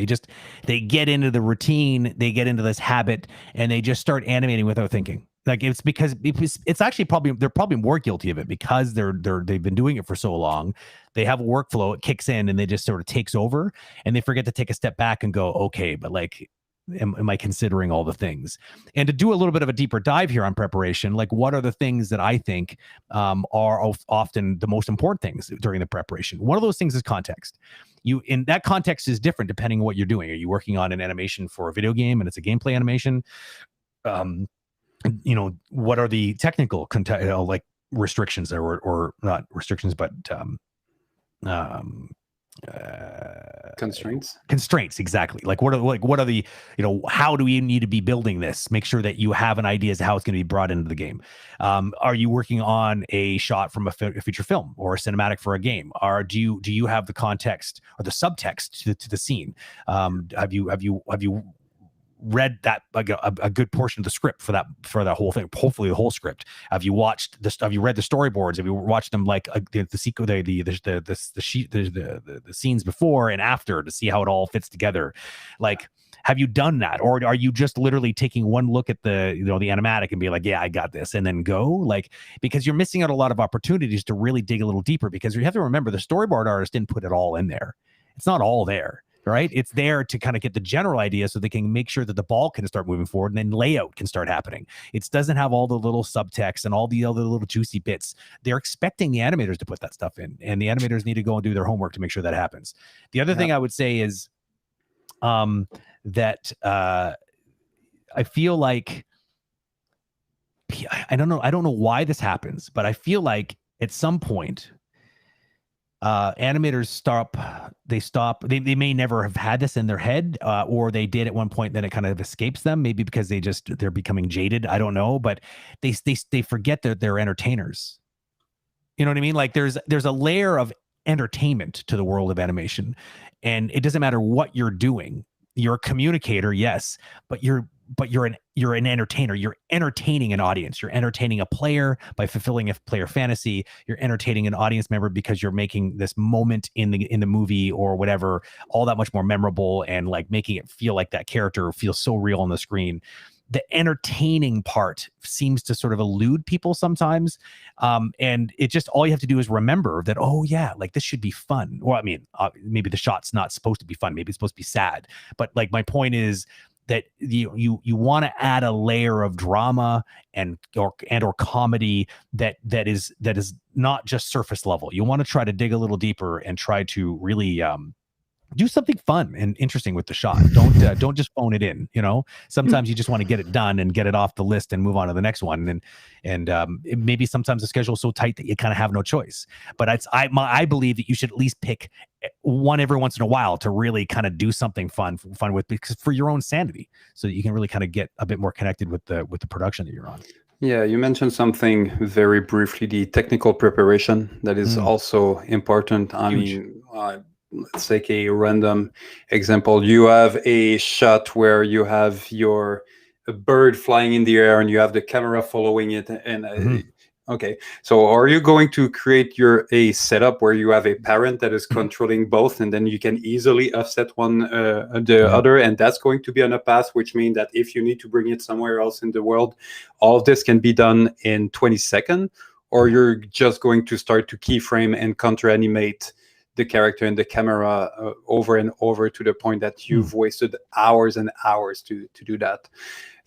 They get into the routine, they get into this habit, and they just start animating without thinking. Like it's because it's actually they're probably more guilty of it because they've been doing it for so long. They have a workflow, it kicks in, and they just sort of takes over, and they forget to take a step back and go, okay, but like, am I considering all the things? And to do a little bit of a deeper dive here on preparation, like what are the things that I think are often the most important things during the preparation? One of those things is context. In that context is different depending on what you're doing. Are you working on an animation for a video game and it's a gameplay animation? What are the technical like restrictions or not restrictions, but constraints, exactly. Like what are the, how do we need to be building this? Make sure that you have an idea as to how it's going to be brought into the game. Are you working on a shot from a feature film or a cinematic for a game? Or do you have the context or the subtext to the scene? Have you read that, like a good portion of the script for that whole thing, hopefully the whole script? Have you watched this? Have you read the storyboards? Have you watched them, like the scenes before and after, to see how it all fits together? Like, have you done that, or are you just literally taking one look at the animatic and be like, yeah, I got this, and then go? Like, because you're missing out a lot of opportunities to really dig a little deeper, because you have to remember the storyboard artist didn't put it all in there. It's not all there. Right? It's there to kind of get the general idea so they can make sure that the ball can start moving forward, and then layout can start happening. It doesn't have all the little subtext and all the other little juicy bits. They're expecting the animators to put that stuff in, and the animators need to go and do their homework to make sure that happens. The other thing I would say is that I feel like, I don't know why this happens, but I feel like at some point animators they may never have had this in their head, or they did at one point, then it kind of escapes them, maybe because they're becoming jaded, I don't know, but they forget that they're entertainers. You know what I mean? Like there's a layer of entertainment to the world of animation, and it doesn't matter what you're doing. You're a communicator, yes, but you're an entertainer. You're entertaining an audience. You're entertaining a player by fulfilling a player fantasy. You're entertaining an audience member because you're making this moment in the movie or whatever all that much more memorable, and like making it feel like that character feels so real on the screen. The entertaining part seems to sort of elude people sometimes. And it just, all you have to do is remember that, oh yeah, like this should be fun. Well, I mean, maybe the shot's not supposed to be fun. Maybe it's supposed to be sad. But like, my point is that you want to add a layer of drama and or comedy that is not just surface level. You want to try to dig a little deeper and try to really do something fun and interesting with the shot. Don't just phone it in. Sometimes you just want to get it done and get it off the list and move on to the next one. And maybe sometimes the schedule is so tight that you kind of have no choice. But I believe that you should at least pick one every once in a while to really kind of do something fun with, because for your own sanity, so that you can really kind of get a bit more connected with the production that you're on. Yeah, you mentioned something very briefly, the technical preparation that is also important. I mean, let's take a random example. You have a shot where you have a bird flying in the air and you have the camera following it. And okay, so are you going to create a setup where you have a parent that is controlling both, and then you can easily offset one the other, and that's going to be on a path, which means that if you need to bring it somewhere else in the world, all of this can be done in 20 seconds, or you're just going to start to keyframe and counter animate the character and the camera over and over to the point that you've wasted hours and hours to do that.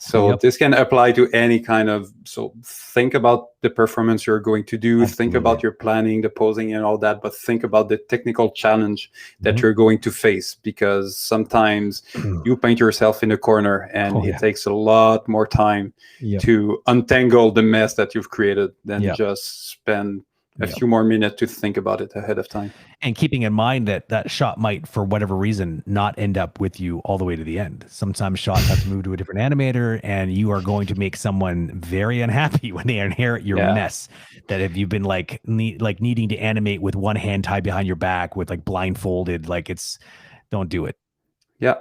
So this can apply to any kind of, so think about the performance you're going to do, think about your planning, the posing and all that, but think about the technical challenge that you're going to face, because sometimes you paint yourself in a corner and it takes a lot more time to untangle the mess that you've created than just spend a few more minutes to think about it ahead of time. And keeping in mind that that shot might, for whatever reason, not end up with you all the way to the end. Sometimes shots have to move to a different animator, and you are going to make someone very unhappy when they inherit your mess. That if you've been like needing to animate with one hand tied behind your back, with like blindfolded, like don't do it. Yeah.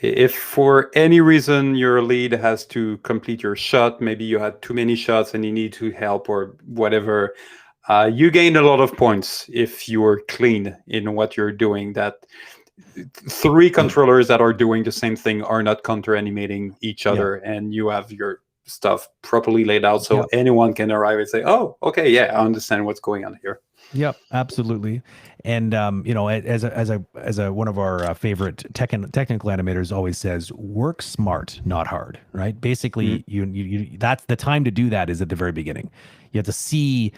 If for any reason your lead has to complete your shot, maybe you had too many shots and you need to help or whatever, you gain a lot of points if you are clean in what you're doing. That 3 controllers that are doing the same thing are not counter animating each other, and you have your stuff properly laid out so anyone can arrive and say, oh, okay, yeah, I understand what's going on here. Yep, absolutely. And you know, as a one of our favorite technical animators always says, work smart, not hard, right? Basically, you that's the time to do that is at the very beginning. You have to see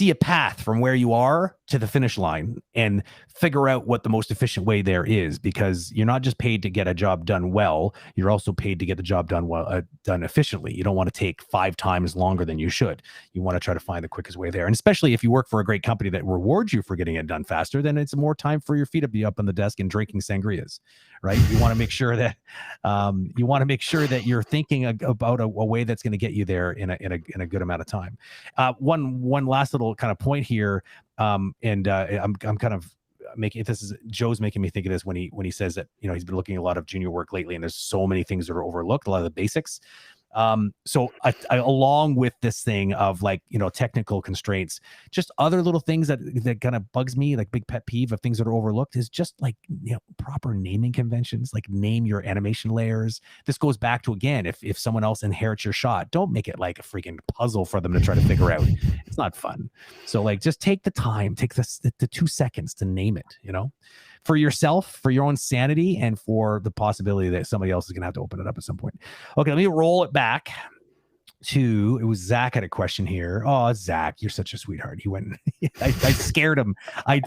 a path from where you are to the finish line and figure out what the most efficient way there is, because you're not just paid to get a job done well, you're also paid to get the job done well, done efficiently. You don't want to take 5 times longer than you should. You want to try to find the quickest way there. And especially if you work for a great company that rewards you for getting it done faster, then it's more time for your feet to be up on the desk and drinking sangrias, right? You want to make sure that you're thinking about a way that's going to get you there in a good amount of time. One last little kind of point here, I'm kind of making Joe's making me think of this when he says that, you know, he's been looking at a lot of junior work lately, and there's so many things that are overlooked, a lot of the basics. So I along with this thing of, like, you know, technical constraints, just other little things that kind of bugs me, like big pet peeve of things that are overlooked, is just like, you know, proper naming conventions, like name your animation layers. This goes back to, again, if someone else inherits your shot, don't make it like a freaking puzzle for them to try to figure out. It's not fun. So, like, just take the time, take the 2 seconds to name it, you know, for yourself, for your own sanity, and for the possibility that somebody else is going to have to open it up at some point. Okay, let me roll it back to, it was Zach had a question here. Oh, Zach, you're such a sweetheart. He went, I scared him. I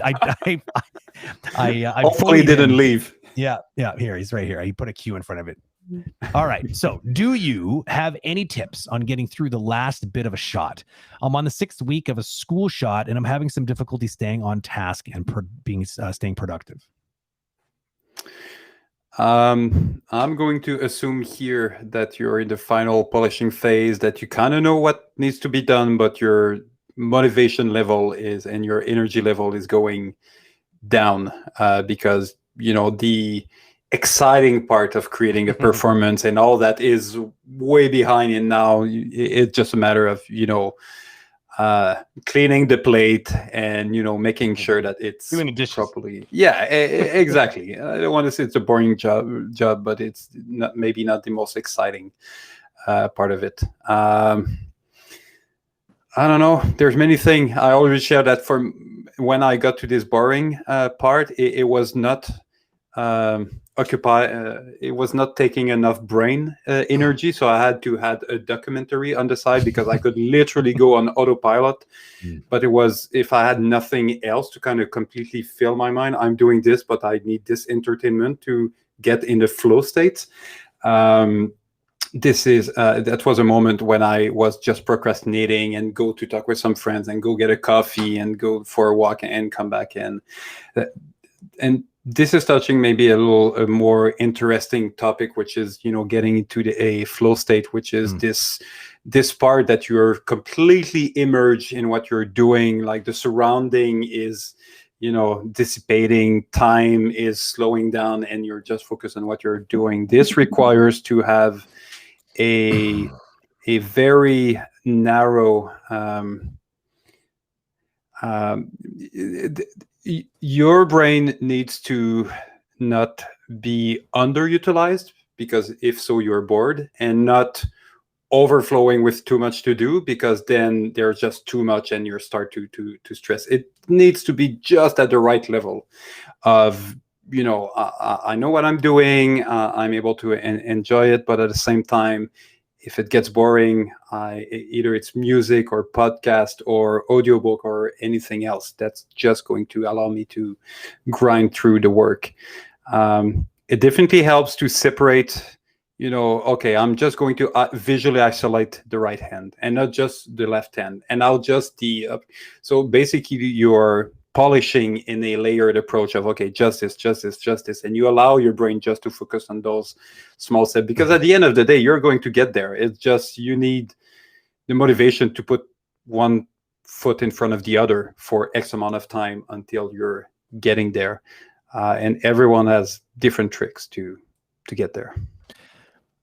hopefully didn't leave. Yeah. Here, he's right here. He put a Q in front of it. All right. So, do you have any tips on getting through the last bit of a shot? I'm on the 6th week of a school shot, and I'm having some difficulty staying on task and staying productive. I'm going to assume here that you're in the final polishing phase, that you kind of know what needs to be done, but your motivation level and your energy level is going down, because, you know, the exciting part of creating a performance and all that is way behind, and now it's just a matter of, you know, cleaning the plate and, you know, making sure that it's doing the dishes properly. Yeah, exactly. I don't want to say it's a boring job, but it's maybe not the most exciting part of it. I don't know. There's many things. I always share that when I got to this boring part, it was not it was not taking enough brain energy, so I had to add a documentary on the side, because I could literally go on autopilot. But it was, if I had nothing else to kind of completely fill my mind, I'm doing this, but I need this entertainment to get in the flow state. That was a moment when I was just procrastinating and go to talk with some friends and go get a coffee and go for a walk and come back in. And this is touching maybe a more interesting topic, which is, you know, getting into a flow state, which is this part that you're completely immersed in what you're doing. Like, the surrounding is, you know, dissipating, time is slowing down, and you're just focused on what you're doing. This requires to have a very narrow your brain needs to not be underutilized, because if so, you're bored, and not overflowing with too much to do, because then there's just too much and you start to stress. It needs to be just at the right level of, I know what I'm doing, I'm able to enjoy it, but at the same time, if it gets boring, either it's music or podcast or audiobook or anything else that's just going to allow me to grind through the work. It definitely helps to separate, okay, I'm just going to visually isolate the right hand and not just the left hand. And I'll just so basically you're polishing in a layered approach of, okay, justice. And you allow your brain just to focus on those small steps, because at the end of the day, you're going to get there. It's just, you need the motivation to put one foot in front of the other for X amount of time until you're getting there. And everyone has different tricks to get there.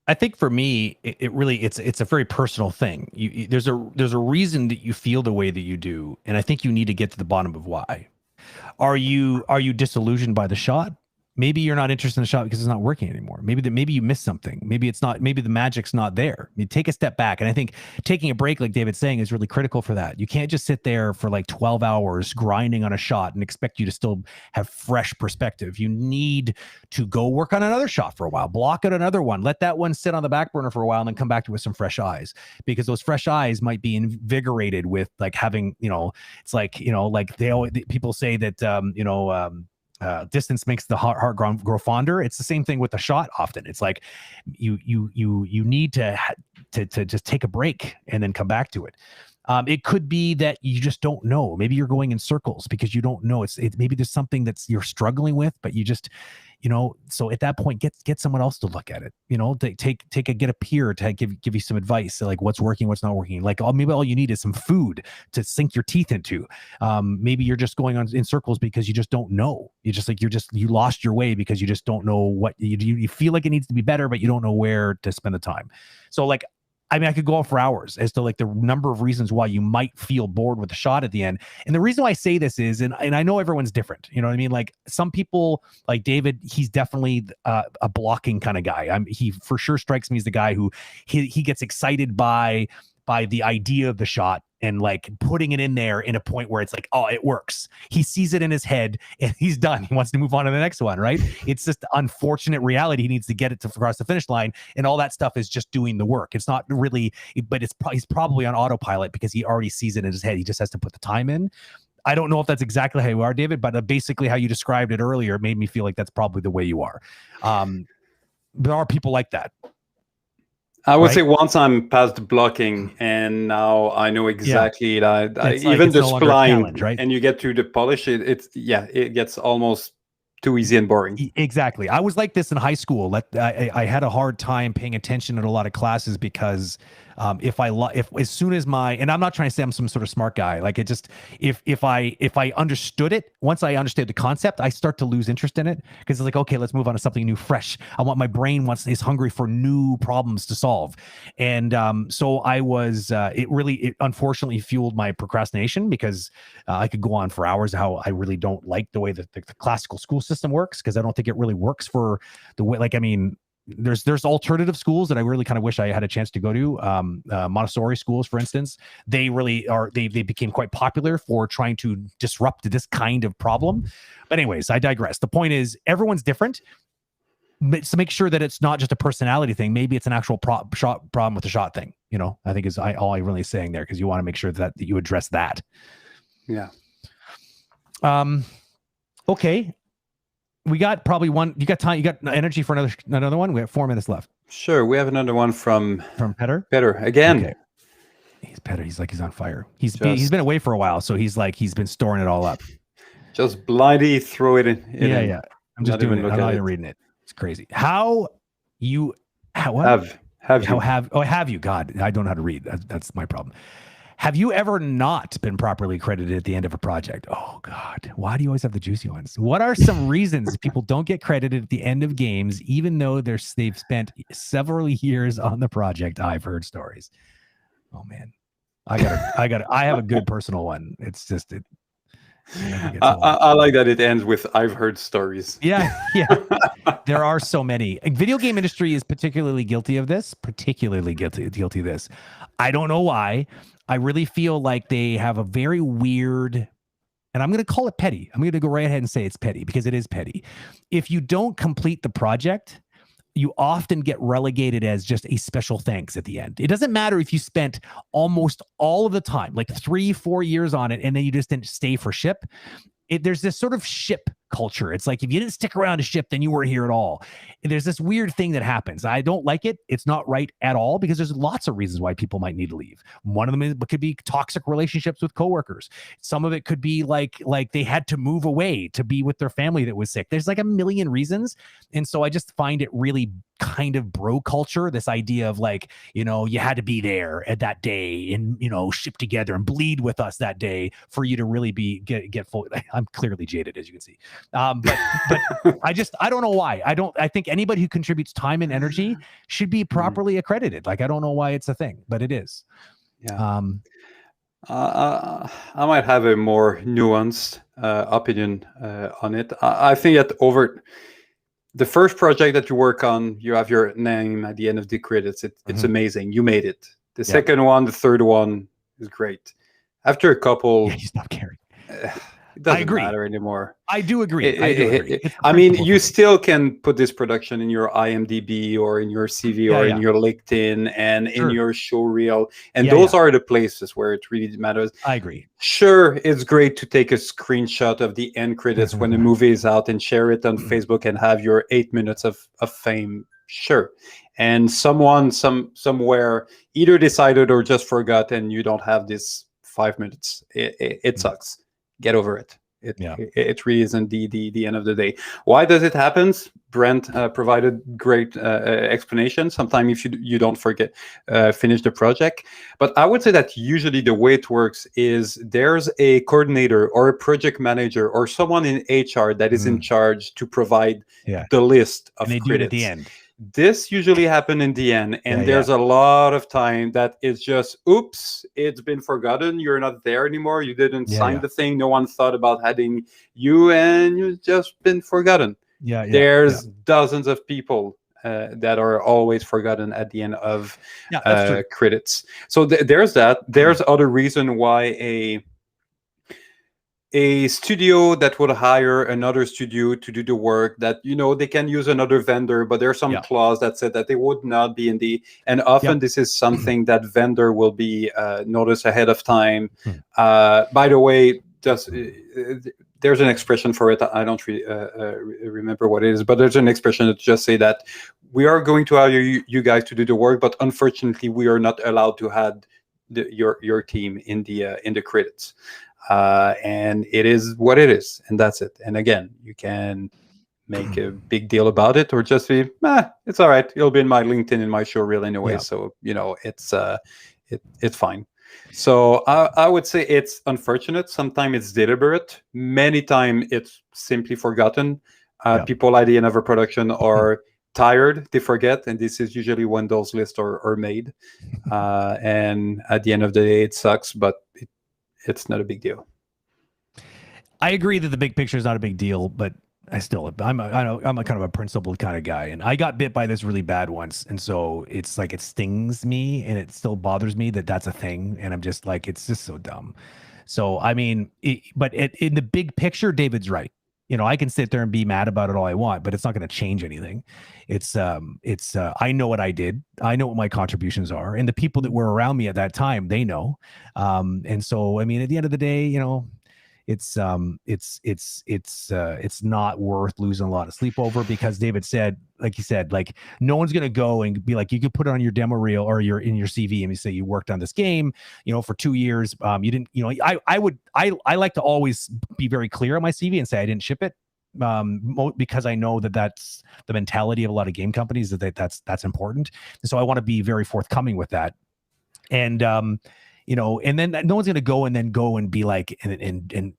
I think for me, it's a very personal thing. There's a reason that you feel the way that you do, and I think you need to get to the bottom of why. Are you disillusioned by the shot? Maybe you're not interested in the shot because it's not working anymore. Maybe you missed something. Maybe it's not. Maybe the magic's not there. Take a step back, and I think taking a break, like David's saying, is really critical for that. You can't just sit there for like 12 hours grinding on a shot and expect you to still have fresh perspective. You need to go work on another shot for a while, block out another one, let that one sit on the back burner for a while, and then come back to it with some fresh eyes, because those fresh eyes might be invigorated with like having, it's like, like people say that, distance makes the heart grow fonder. It's the same thing with the shot. Often it's like you need to just take a break and then come back to it. It could be that you just don't know. Maybe you're going in circles because you don't know. It's maybe there's something that's you're struggling with, but you just, so at that point, get someone else to look at it. Get a peer to give you some advice, like what's working, what's not working. Like maybe all you need is some food to sink your teeth into. Maybe you're just going on in circles because you just don't know. You lost your way because you just don't know what you feel like it needs to be better, but you don't know where to spend the time. So I could go on for hours as to like the number of reasons why you might feel bored with the shot at the end. And the reason why I say this is, and I know everyone's different, you know what I mean? Like some people, like David, he's definitely a blocking kind of guy. He for sure strikes me as the guy who he gets excited by the idea of the shot and like putting it in there in a point where it's like, oh, it works. He sees it in his head and he's done. He wants to move on to the next one, right? It's just unfortunate reality. He needs to get it to cross the finish line, and all that stuff is just doing the work. It's not really, but he's probably on autopilot because he already sees it in his head. He just has to put the time in. I don't know if that's exactly how you are, David, but basically how you described it earlier made me feel like that's probably the way you are. There are people like that. I would say once I'm past blocking and now I know exactly that even the spline, right? And you get to the polish, it gets almost too easy and boring. Exactly. I was like this in high school. I had a hard time paying attention in a lot of classes because if as soon as and I'm not trying to say I'm some sort of smart guy, like it just, if I understood it, once I understood the concept, I start to lose interest in it because it's like, okay, let's move on to something new, fresh. My brain is hungry for new problems to solve. And so I was, it unfortunately fueled my procrastination because I could go on for hours how I really don't like the way that the classical school system works, because I don't think it really works for the way, there's alternative schools that I really kind of wish I had a chance to go to. Montessori schools, for instance, they really are, they became quite popular for trying to disrupt this kind of problem. But anyways, I digress. The point is everyone's different. So make sure that it's not just a personality thing. Maybe it's an actual problem with the shot thing. I think is all I'm really saying there, because you want to make sure that you address that. Yeah. Okay. We got probably one. You got time? You got energy for another one? We have 4 minutes left. Sure. We have another one from Petter. Petter again. Okay. He's Petter. He's like he's on fire. He's been away for a while, so he's been storing it all up. Just blindly throw it in. Yeah. I'm just doing it. I'm not even reading it. It's crazy. Have you? God, I don't know how to read. That's my problem. Have you ever not been properly credited at the end of a project? Oh, God. Why do you always have the juicy ones? What are some reasons people don't get credited at the end of games, even though they've spent several years on the project? I've heard stories. Oh, man. I have a good personal one. It's just I like that it ends with I've heard stories. Yeah. There are so many. Video game industry is particularly guilty of this. Particularly guilty of this. I don't know why. I really feel like they have a very weird, and I'm going to call it petty. I'm going to go right ahead and say it's petty because it is petty. If you don't complete the project, you often get relegated as just a special thanks at the end. It doesn't matter if you spent almost all of the time, like 3-4 years on it, and then you just didn't stay for ship. There's this sort of ship culture. It's like if you didn't stick around to ship, then you weren't here at all. And there's this weird thing that happens. I don't like it. It's not right at all because there's lots of reasons why people might need to leave. One of them could be toxic relationships with coworkers. Some of it could be like they had to move away to be with their family that was sick. There's like a million reasons. And so I just find it really kind of bro culture, this idea of like, you had to be there at that day and, ship together and bleed with us that day for you to really get full. I'm clearly jaded, as you can see. But I don't know why. I think anybody who contributes time and energy should be properly accredited. Like, I don't know why it's a thing, but it is. Yeah. I might have a more nuanced opinion on it. I think that over the first project that you work on, you have your name at the end of the credits. It's amazing. You made it. The second one, the third one is great. After a couple, you stop caring. It doesn't matter anymore. I do agree. I mean, you still can put this production in your IMDb or in your CV or in your LinkedIn and in your show reel. And those are the places where it really matters. I agree. Sure, it's great to take a screenshot of the end credits when the movie is out and share it on Facebook and have your 8 minutes of fame. Sure. And someone somewhere either decided or just forgot, and you don't have this 5 minutes. It sucks. Get over it. It really isn't the end of the day. Why does it happen? Brent provided great explanation. Sometimes if you don't finish the project. But I would say that usually the way it works is there's a coordinator or a project manager or someone in HR that is in charge to provide the list of credits. And they do it at the end. This usually happens in the end, and there's a lot of time that is just, oops, it's been forgotten. You're not there anymore. You didn't sign the thing. No one thought about adding you, and you've just been forgotten. There's dozens of people that are always forgotten at the end of credits. So there's that. There's other reason why a studio that would hire another studio to do the work that, they can use another vendor, but there's some clause that said that they would not be in the, and often this is something that vendor will be noticed ahead of time. By the way, there's an expression for it. I don't remember what it is, but there's an expression that just say that we are going to hire you guys to do the work, but unfortunately we are not allowed to add your team in the credits. And it is what it is, and that's it. And again, you can make a big deal about it or just be, it's all right. It'll be in my LinkedIn, in my show reel anyway. So, it's fine. So I would say it's unfortunate. Sometimes it's deliberate. Many times it's simply forgotten. People at the end of a production are tired, they forget, and this is usually when those lists are made. And at the end of the day, it sucks, but it's not a big deal. I agree that the big picture is not a big deal, but I'm a kind of a principled kind of guy, and I got bit by this really bad once, and so it's like it stings me, and it still bothers me that that's a thing, and I'm just like, it's just so dumb. So I mean, but in the big picture, David's right. I can sit there and be mad about it all I want, but it's not going to change anything. I know what I did. I know what my contributions are, and the people that were around me at that time, they know. And so, I mean, at the end of the day, it's not worth losing a lot of sleep over, because David said, like he said, like no one's going to go and be like, you could put it on your demo reel or in your CV and you say you worked on this game, for 2 years. You didn't, I like to always be very clear on my CV and say I didn't ship it. Because I know that that's the mentality of a lot of game companies, that's important. And so I want to be very forthcoming with that. And, and then no one's going to go and be like, and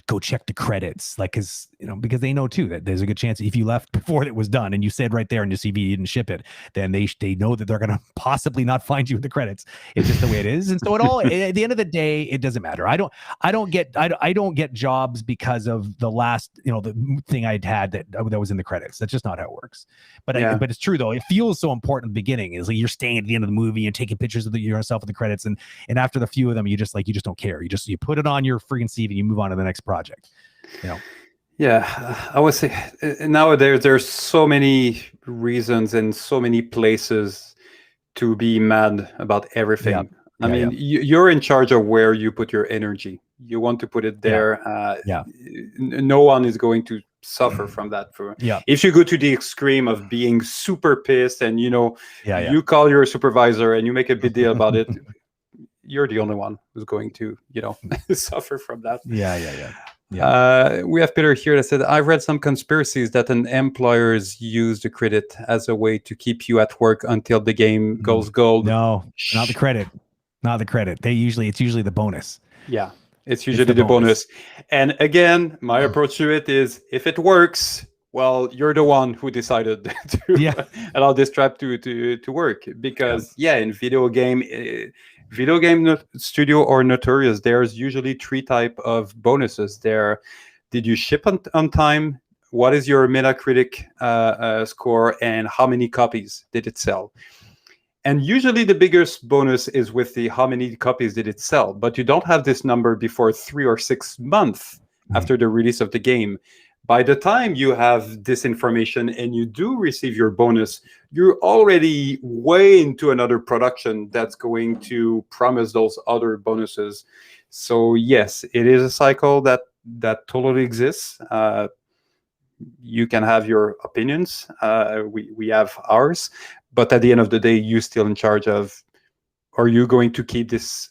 go check the credits, like, because they know too that there's a good chance if you left before it was done and you said right there in your CV you didn't ship it, then they know that they're going to possibly not find you in the credits. It's just the way it is. And so at the end of the day, it doesn't matter. I don't get jobs because of the last, the thing I'd had that was in the credits. That's just not how it works. But but it's true though. It feels so important at the beginning. It's like you're staying at the end of the movie and taking pictures of yourself in the credits, and after the few of them, you just don't care. You put it on your freaking CV and you move on to the next project. Yeah, I would say nowadays there's so many reasons and so many places to be mad about everything. I mean, you're in charge of where you put your energy. You want to put it there. No one is going to suffer from that. If you go to the extreme of being super pissed and you call your supervisor and you make a big deal about it, you're the only one who's going to suffer from that. We have Peter here that said, I've read some conspiracies that employers use the credit as a way to keep you at work until the game goes gold. No, not the credit. It's usually the bonus. Yeah, it's usually the bonus. And again, my approach to it is, if it works, well, you're the one who decided to allow this trap to work. Because in video game studio or Notorious, there's usually 3 type of bonuses. There, did you ship on time? What is your Metacritic score, and how many copies did it sell? And usually the biggest bonus is with the how many copies did it sell, but you don't have this number before 3 or 6 months after the release of the game. By the time you have this information and you do receive your bonus, you're already way into another production that's going to promise those other bonuses. So yes, it is a cycle that totally exists. You can have your opinions. We have ours. But at the end of the day, you're still in charge of, are you going to keep this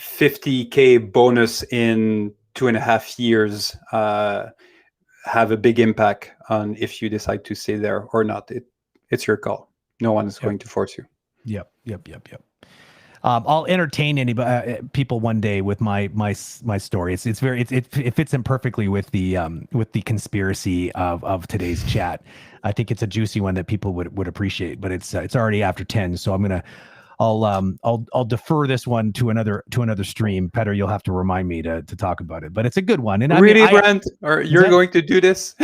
50K bonus in 2.5 years have a big impact on if you decide to stay there or not. It's your call. No one is going to force you. Yep. I'll entertain people one day with my story. It fits in perfectly with the conspiracy of today's chat. I think it's a juicy one that people would appreciate, but it's already after 10, so I'll defer this one to another stream. Petter, you'll have to remind me to talk about it, but it's a good one. And Brent, or you're going to do this?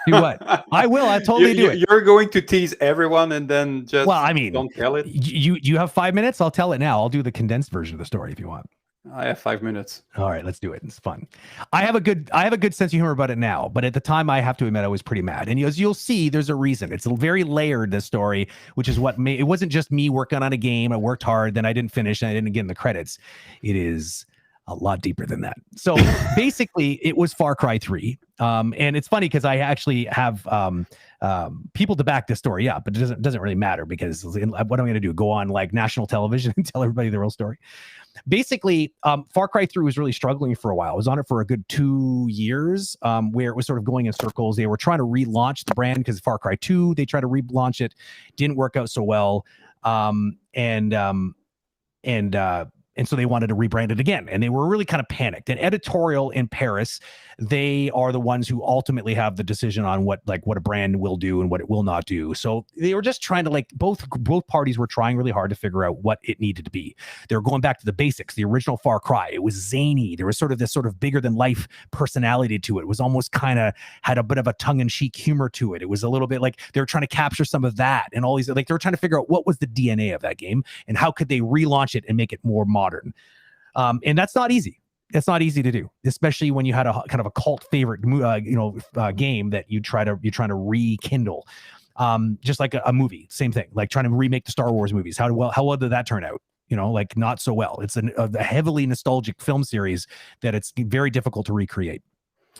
Do what? I will. I totally do it. You're going to tease everyone and then just don't tell it. You have 5 minutes. I'll tell it now. I'll do the condensed version of the story if you want. I have 5 minutes. All right, let's do it. It's fun. I have a good sense of humor about it now, but at the time, I have to admit, I was pretty mad. And as you'll see, there's a reason. It's very layered, this story, which is what it wasn't just me working on a game. I worked hard, then I didn't finish, and I didn't get in the credits. It is a lot deeper than that. So basically, it was Far Cry 3. And it's funny because I actually have people to back this story up, but it doesn't really matter, because what am I going to do? Go on like national television and tell everybody the real story? Basically, Far Cry 3 was really struggling for a while. I was on it for a good 2 years, where it was sort of going in circles. They were trying to relaunch the brand because Far Cry 2, they tried to relaunch it, didn't work out so well. And so they wanted to rebrand it again, and they were really kind of panicked. And editorial in Paris, they are the ones who ultimately have the decision on what a brand will do and what it will not do. So they were just trying to both parties were trying really hard to figure out what it needed to be. They were going back to the basics. The original Far Cry, it was zany. There was sort of this sort of bigger than life personality to it. It was almost kind of had a bit of a tongue-in-cheek humor to it. It was a little bit like they were trying to capture some of that, and all these, they were trying to figure out what was the DNA of that game and how could they relaunch it and make it more modern. And that's not easy. It's not easy to do, especially when you had a kind of a cult favorite, game that you're trying to rekindle. Just like a movie, same thing, like trying to remake the Star Wars movies. How well did that turn out? Not so well. It's a heavily nostalgic film series that it's very difficult to recreate.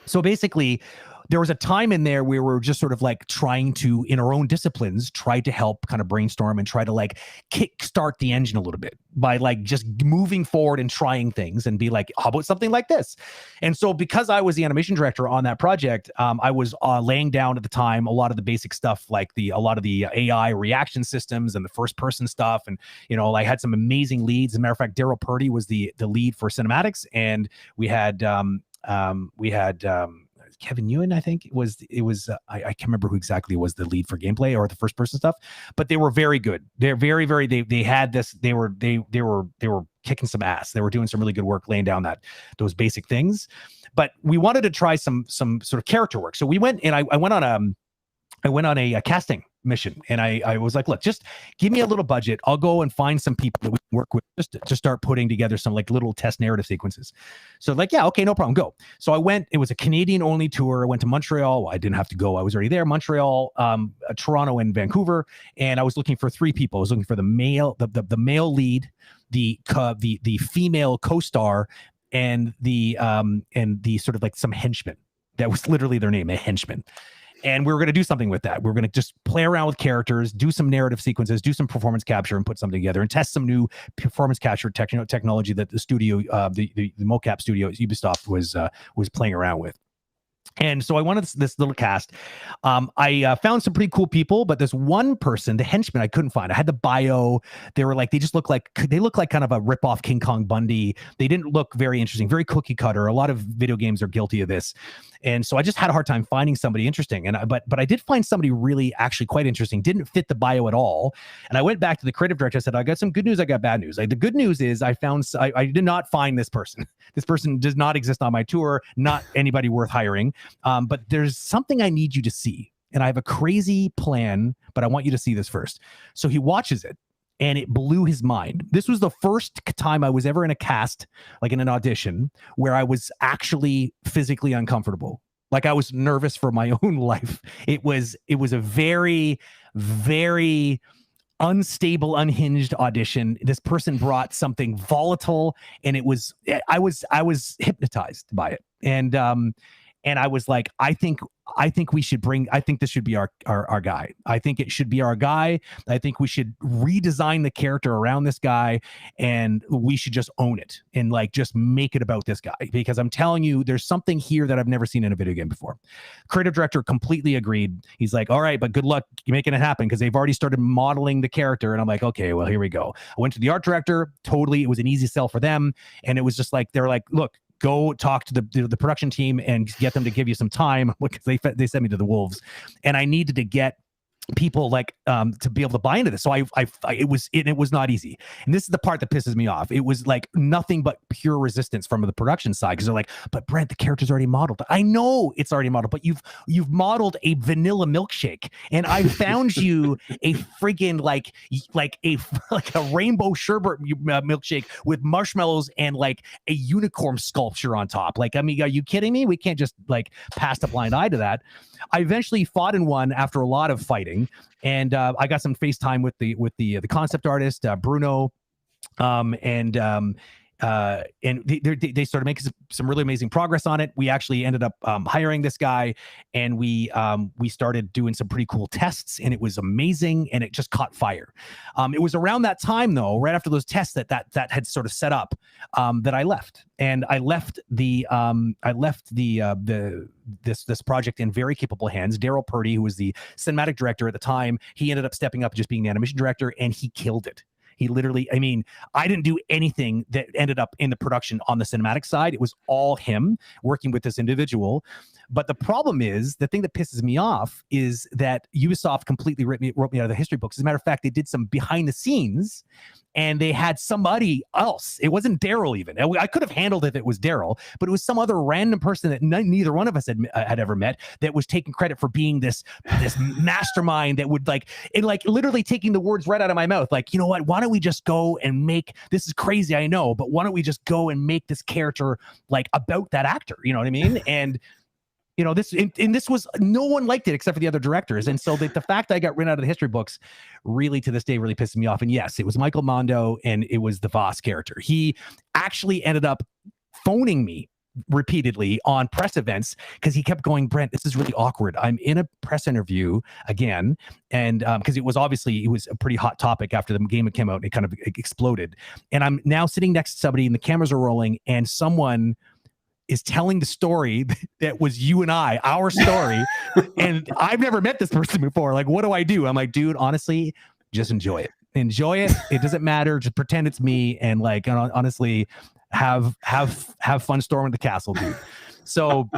So basically, there was a time in there where we were just sort of like trying to, in our own disciplines, try to help kind of brainstorm and try to like kickstart the engine a little bit by like just moving forward and trying things and be like, how about something like this? And so because I was the animation director on that project, I was laying down at the time a lot of the basic stuff, like a lot of the AI reaction systems and the first person stuff. And, you know, I had some amazing leads. As a matter of fact, Daryl Purdy was the lead for cinematics. And we had Kevin Ewan, I think it was I can't remember who exactly was the lead for gameplay or the first person stuff, but they were very good. They're very, very, they had this, they were kicking some ass. They were doing some really good work laying down those basic things, but we wanted to try some sort of character work. So we went and I went on a casting mission, and I was like, look, just give me a little budget. I'll go and find some people that we can work with just to start putting together some like little test narrative sequences. So like, yeah, okay, no problem, go. So I went, it was a Canadian only tour. I went to Montreal. Well, I didn't have to go. I was already there. Montreal, Toronto, and Vancouver. And I was looking for 3 people. I was looking for the male lead, the female co-star, and the sort of like some henchman. That was literally their name, a henchman. And we were going to do something with that. We were going to just play around with characters, do some narrative sequences, do some performance capture, and put something together, and test some new performance capture technology that the studio, the mocap studio at Ubisoft was playing around with. And so I wanted this little cast. I found some pretty cool people, but this one person, the henchman, I couldn't find. I had the bio. They look like kind of a ripoff King Kong Bundy. They didn't look very interesting, very cookie cutter. A lot of video games are guilty of this. And so I just had a hard time finding somebody interesting. But I did find somebody really actually quite interesting. Didn't fit the bio at all. And I went back to the creative director. I said, I got some good news. I got bad news. The good news is I did not find this person. This person does not exist on my tour. Not anybody worth hiring. But there's something I need you to see. And I have a crazy plan, but I want you to see this first. So he watches it, and it blew his mind. This was the first time I was ever in a cast, like in an audition, where I was actually physically uncomfortable. Like I was nervous for my own life. It was a very, very unstable, unhinged audition. This person brought something volatile, and I was hypnotized by it. And I was like, I think this should be our guy. I think it should be our guy. I think we should redesign the character around this guy, and we should just own it and like just make it about this guy, because I'm telling you, there's something here that I've never seen in a video game before. Creative director completely agreed. He's like, all right, but good luck making it happen, because they've already started modeling the character. And I'm like, okay, well, here we go. I went to the art director. Totally, it was an easy sell for them. And it was just like, they're like, look, go talk to the production team and get them to give you some time, because they sent me to the wolves, and I needed to get people like to be able to buy into this. So it was not easy. And this is the part that pisses me off. It was like nothing but pure resistance from the production side, because they're like, but Brent, the character's already modeled. I know it's already modeled, but you've modeled a vanilla milkshake, and I found you a freaking like a rainbow sherbet milkshake with marshmallows and like a unicorn sculpture on top. Like, I mean, are you kidding me? We can't just like pass a blind eye to that. I eventually fought in one after a lot of fighting, and I got some FaceTime with the concept artist, Bruno, and they started making some really amazing progress on it. We actually ended up hiring this guy, and we started doing some pretty cool tests, and it was amazing, and it just caught fire. It was around that time, though, right after those tests that had sort of set up, that I left. And I left this project in very capable hands. Daryl Purdy, who was the cinematic director at the time, he ended up stepping up and just being the animation director, and he killed it. He literally, I mean, I didn't do anything that ended up in the production on the cinematic side. It was all him working with this individual. But the problem is, the thing that pisses me off is that Ubisoft completely wrote me out of the history books. As a matter of fact, they did some behind the scenes, and they had somebody else. It wasn't Daryl even. I could have handled it if it was Daryl, but it was some other random person that neither one of us had ever met, that was taking credit for being this mastermind that would literally taking the words right out of my mouth. Like, you know what? Why don't we just go and make, this is crazy, I know, but why don't we just go and make this character like about that actor? You know what I mean? And you know, this was, no one liked it except for the other directors. And so the fact that I got written out of the history books really to this day really pisses me off. And yes, it was Michael Mondo, and it was the Voss character. He actually ended up phoning me repeatedly on press events because he kept going, Brent, this is really awkward. I'm in a press interview again. And because it was a pretty hot topic after the game came out, and it kind of exploded. And I'm now sitting next to somebody and the cameras are rolling and someone is telling the story that was you and our story. And I've never met this person before. Like, what do I do? I'm like, dude, honestly, just enjoy it. Enjoy it. It doesn't matter. Just pretend it's me. And like, honestly, have fun storming the castle, dude. So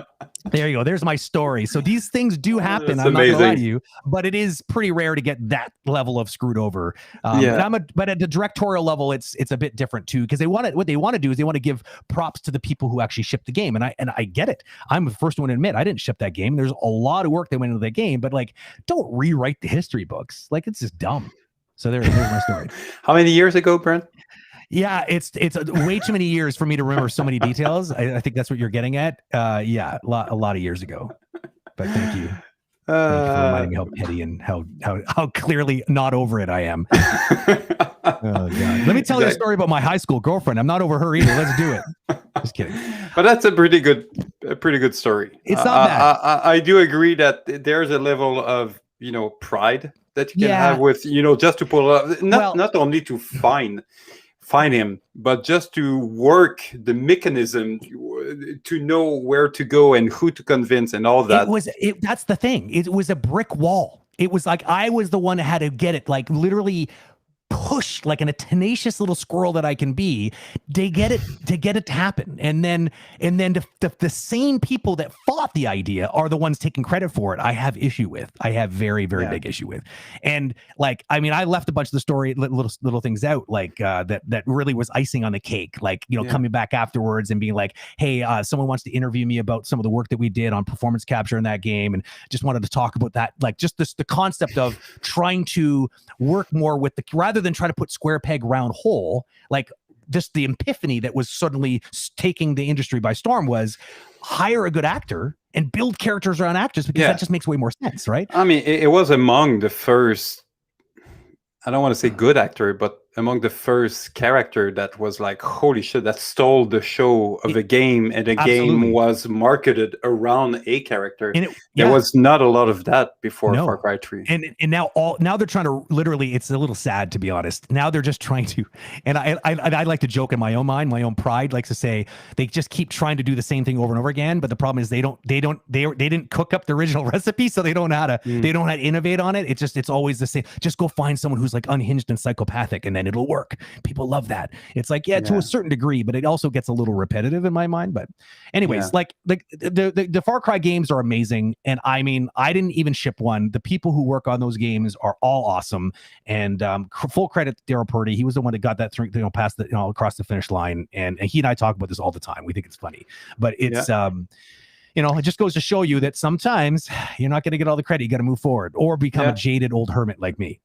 there you go. There's my story. So these things do happen. That's I'm amazing. not gonna lie to you, but it is pretty rare to get that level of screwed over. But at the directorial level, it's a bit different too, because what they want to do is they want to give props to the people who actually ship the game. And I get it. I'm the first one to admit I didn't ship that game. There's a lot of work that went into that game, but like, don't rewrite the history books. Like, it's just dumb. So there's my story. How many years ago, Brent? Yeah, it's way too many years for me to remember so many details. I think that's what you're getting at. Yeah, a lot of years ago. But thank you. Thank you for reminding me how petty and how clearly not over it I am. Oh, God. Let me tell you a story about my high school girlfriend. I'm not over her either. Let's do it. Just kidding. But that's a pretty good story. It's not bad. I do agree that there's a level of pride that you can have with just to pull up, not only to find him, but just to work the mechanism to know where to go and who to convince and all that. That's the thing. It was a brick wall. It was like I was the one that had to get it, like literally push like a tenacious little squirrel that I can be to get it to happen. And then the same people that fought the idea are the ones taking credit for it. I have issue with. I have very, very big issue with. And like, I mean, I left a bunch of the story, little things out, like that really was icing on the cake. Like, coming back afterwards and being like, hey, someone wants to interview me about some of the work that we did on performance capture in that game. And just wanted to talk about that. Like just the concept of trying to work more with rather than try to put square peg round hole, like just the epiphany that was suddenly taking the industry by storm was hire a good actor and build characters around actors, because that just makes way more sense, right? I mean, it was among the first, I don't want to say good actor, but among the first character that was like, holy shit, that stole the show of a game, and the game was marketed around a character. And there was not a lot of that before Far Cry 3. And now they're trying to literally, it's a little sad to be honest. Now they're just trying to, and I like to joke in my own mind, my own pride likes to say they just keep trying to do the same thing over and over again. But the problem is they didn't cook up the original recipe, so they don't know how to they don't know how to innovate on it. It's always the same. Just go find someone who's like unhinged and psychopathic, and then it'll work. People love that. It's like, to a certain degree, but it also gets a little repetitive in my mind. But anyways, like the Far Cry games are amazing. And I mean, I didn't even ship one. The people who work on those games are all awesome. And full credit to Daryl Purdy. He was the one that got that through, past the, across the finish line. And he and I talk about this all the time. We think it's funny, but it's, it just goes to show you that sometimes you're not going to get all the credit. You got to move forward or become a jaded old hermit like me.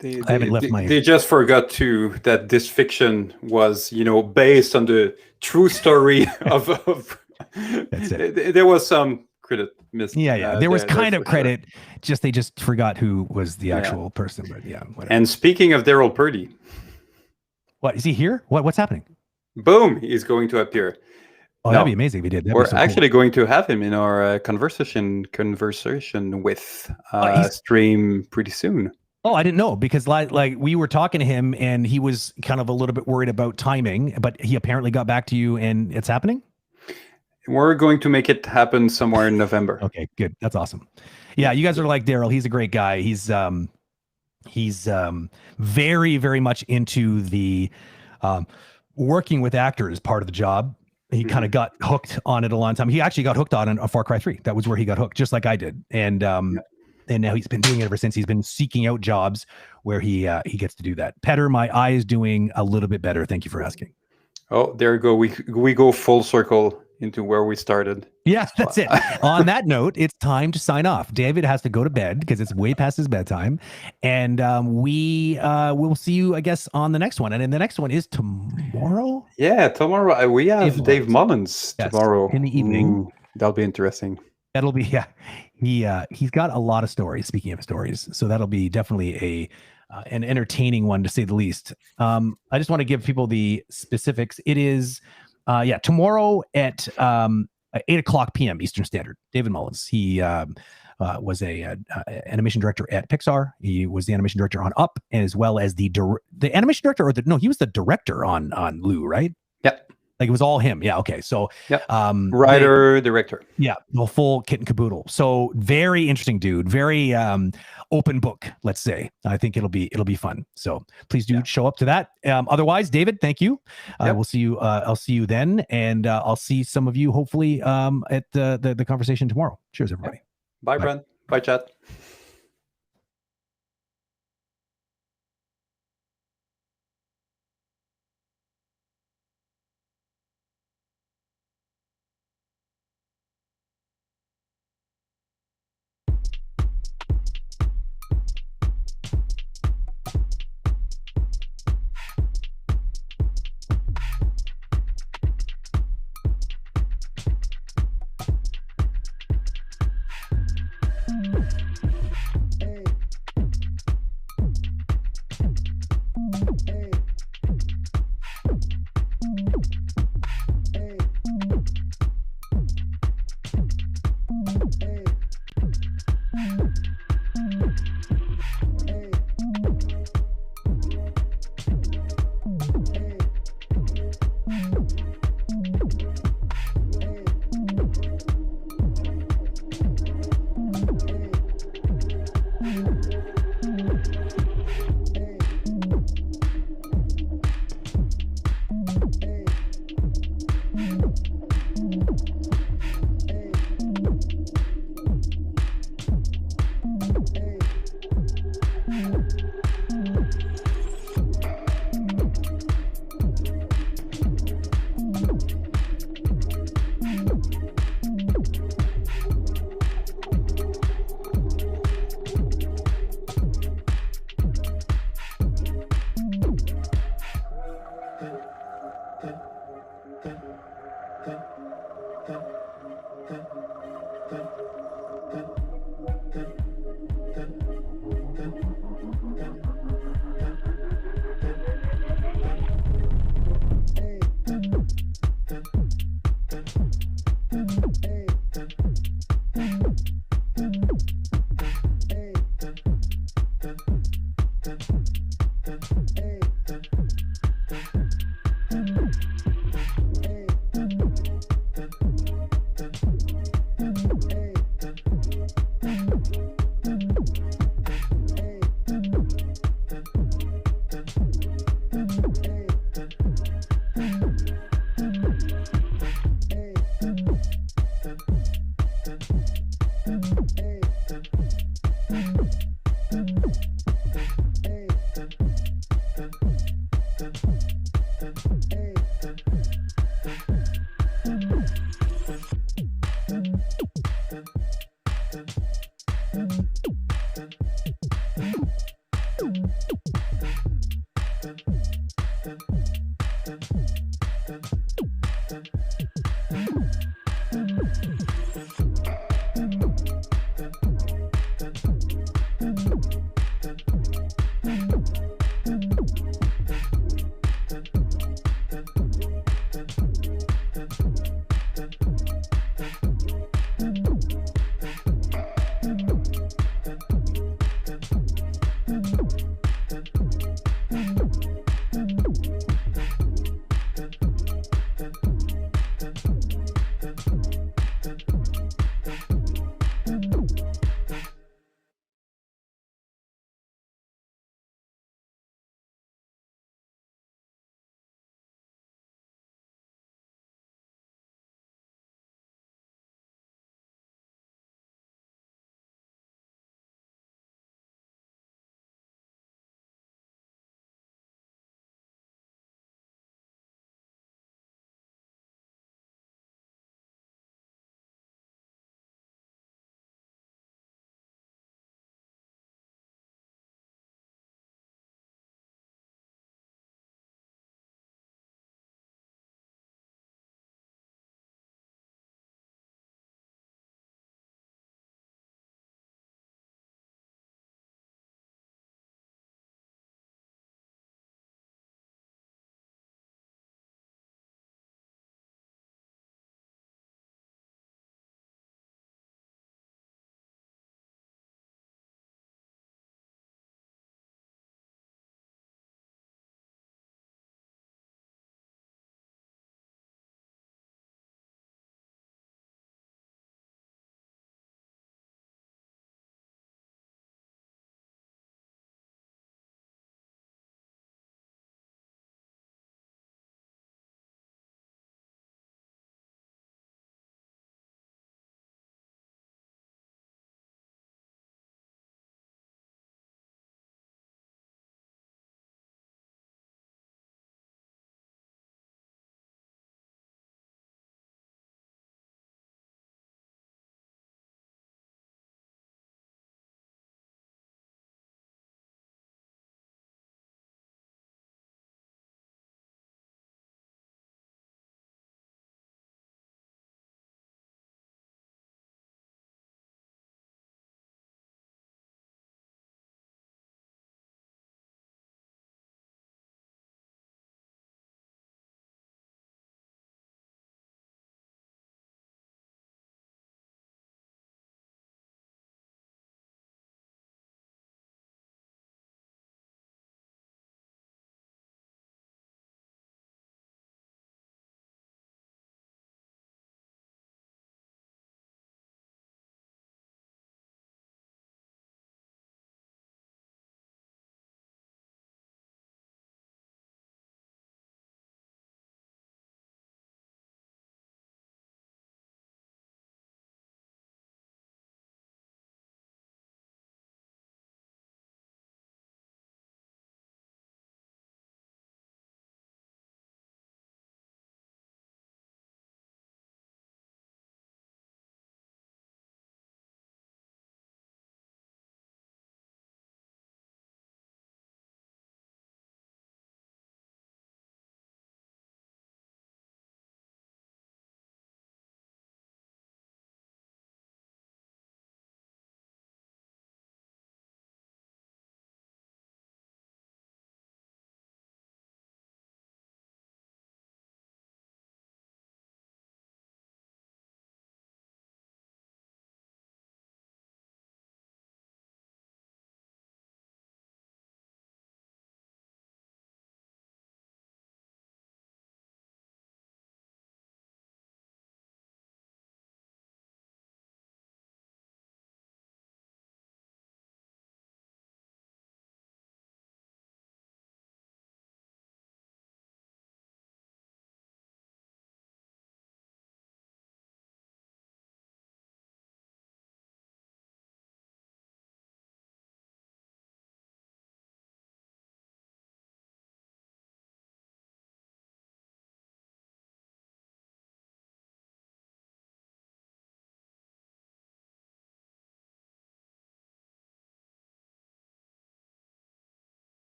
They just forgot that this fiction was, based on the true story of That's it. There was some credit missed. There was kind of credit. Sure. They just forgot who was the actual person. But whatever. And speaking of Daryl Purdy, what is he here? What's happening? Boom! He's going to appear. Oh, that'd be amazing if he did. We're actually going to have him in our conversation with stream pretty soon. Oh, I didn't know, because like we were talking to him and he was kind of a little bit worried about timing, but he apparently got back to you and it's happening. We're going to make it happen somewhere in November. Okay, good. That's awesome. Yeah, you guys are like Daryl. He's a great guy. He's very, very much into the working with actors part of the job. He kind of got hooked on it a long time. He actually got hooked on a Far Cry 3. That was where he got hooked, just like I did. And now he's been doing it ever since. He's been seeking out jobs where he gets to do that. Petter, my eye is doing a little bit better. Thank you for asking. Oh, there you go. We go full circle into where we started. Yeah, that's it. On that note, it's time to sign off. David has to go to bed because it's way past his bedtime. And we will see you, I guess, on the next one. And then the next one is tomorrow? Yeah, tomorrow. We have Dave Mullins tomorrow. In the evening. Ooh, that'll be interesting. That'll be, he's got a lot of stories, speaking of stories. So that'll be definitely an entertaining one, to say the least. I just want to give people the specifics. It is Yeah, tomorrow at 8:00 p.m. Eastern Standard. David Mullins. He was a animation director at Pixar. He was the animation director on Up, as well as the animation director, or he was the director on Lou, right? Yep. Like it was all him. Yeah. Okay. So, writer, director. Yeah. The full kit and caboodle. So very interesting dude. Very open book, let's say. I think it'll be fun. So please do show up to that. Otherwise, David, thank you. We'll see you. I'll see you then. And I'll see some of you hopefully at the conversation tomorrow. Cheers, everybody. Yep. Bye, Brent. Bye, chat. Okay.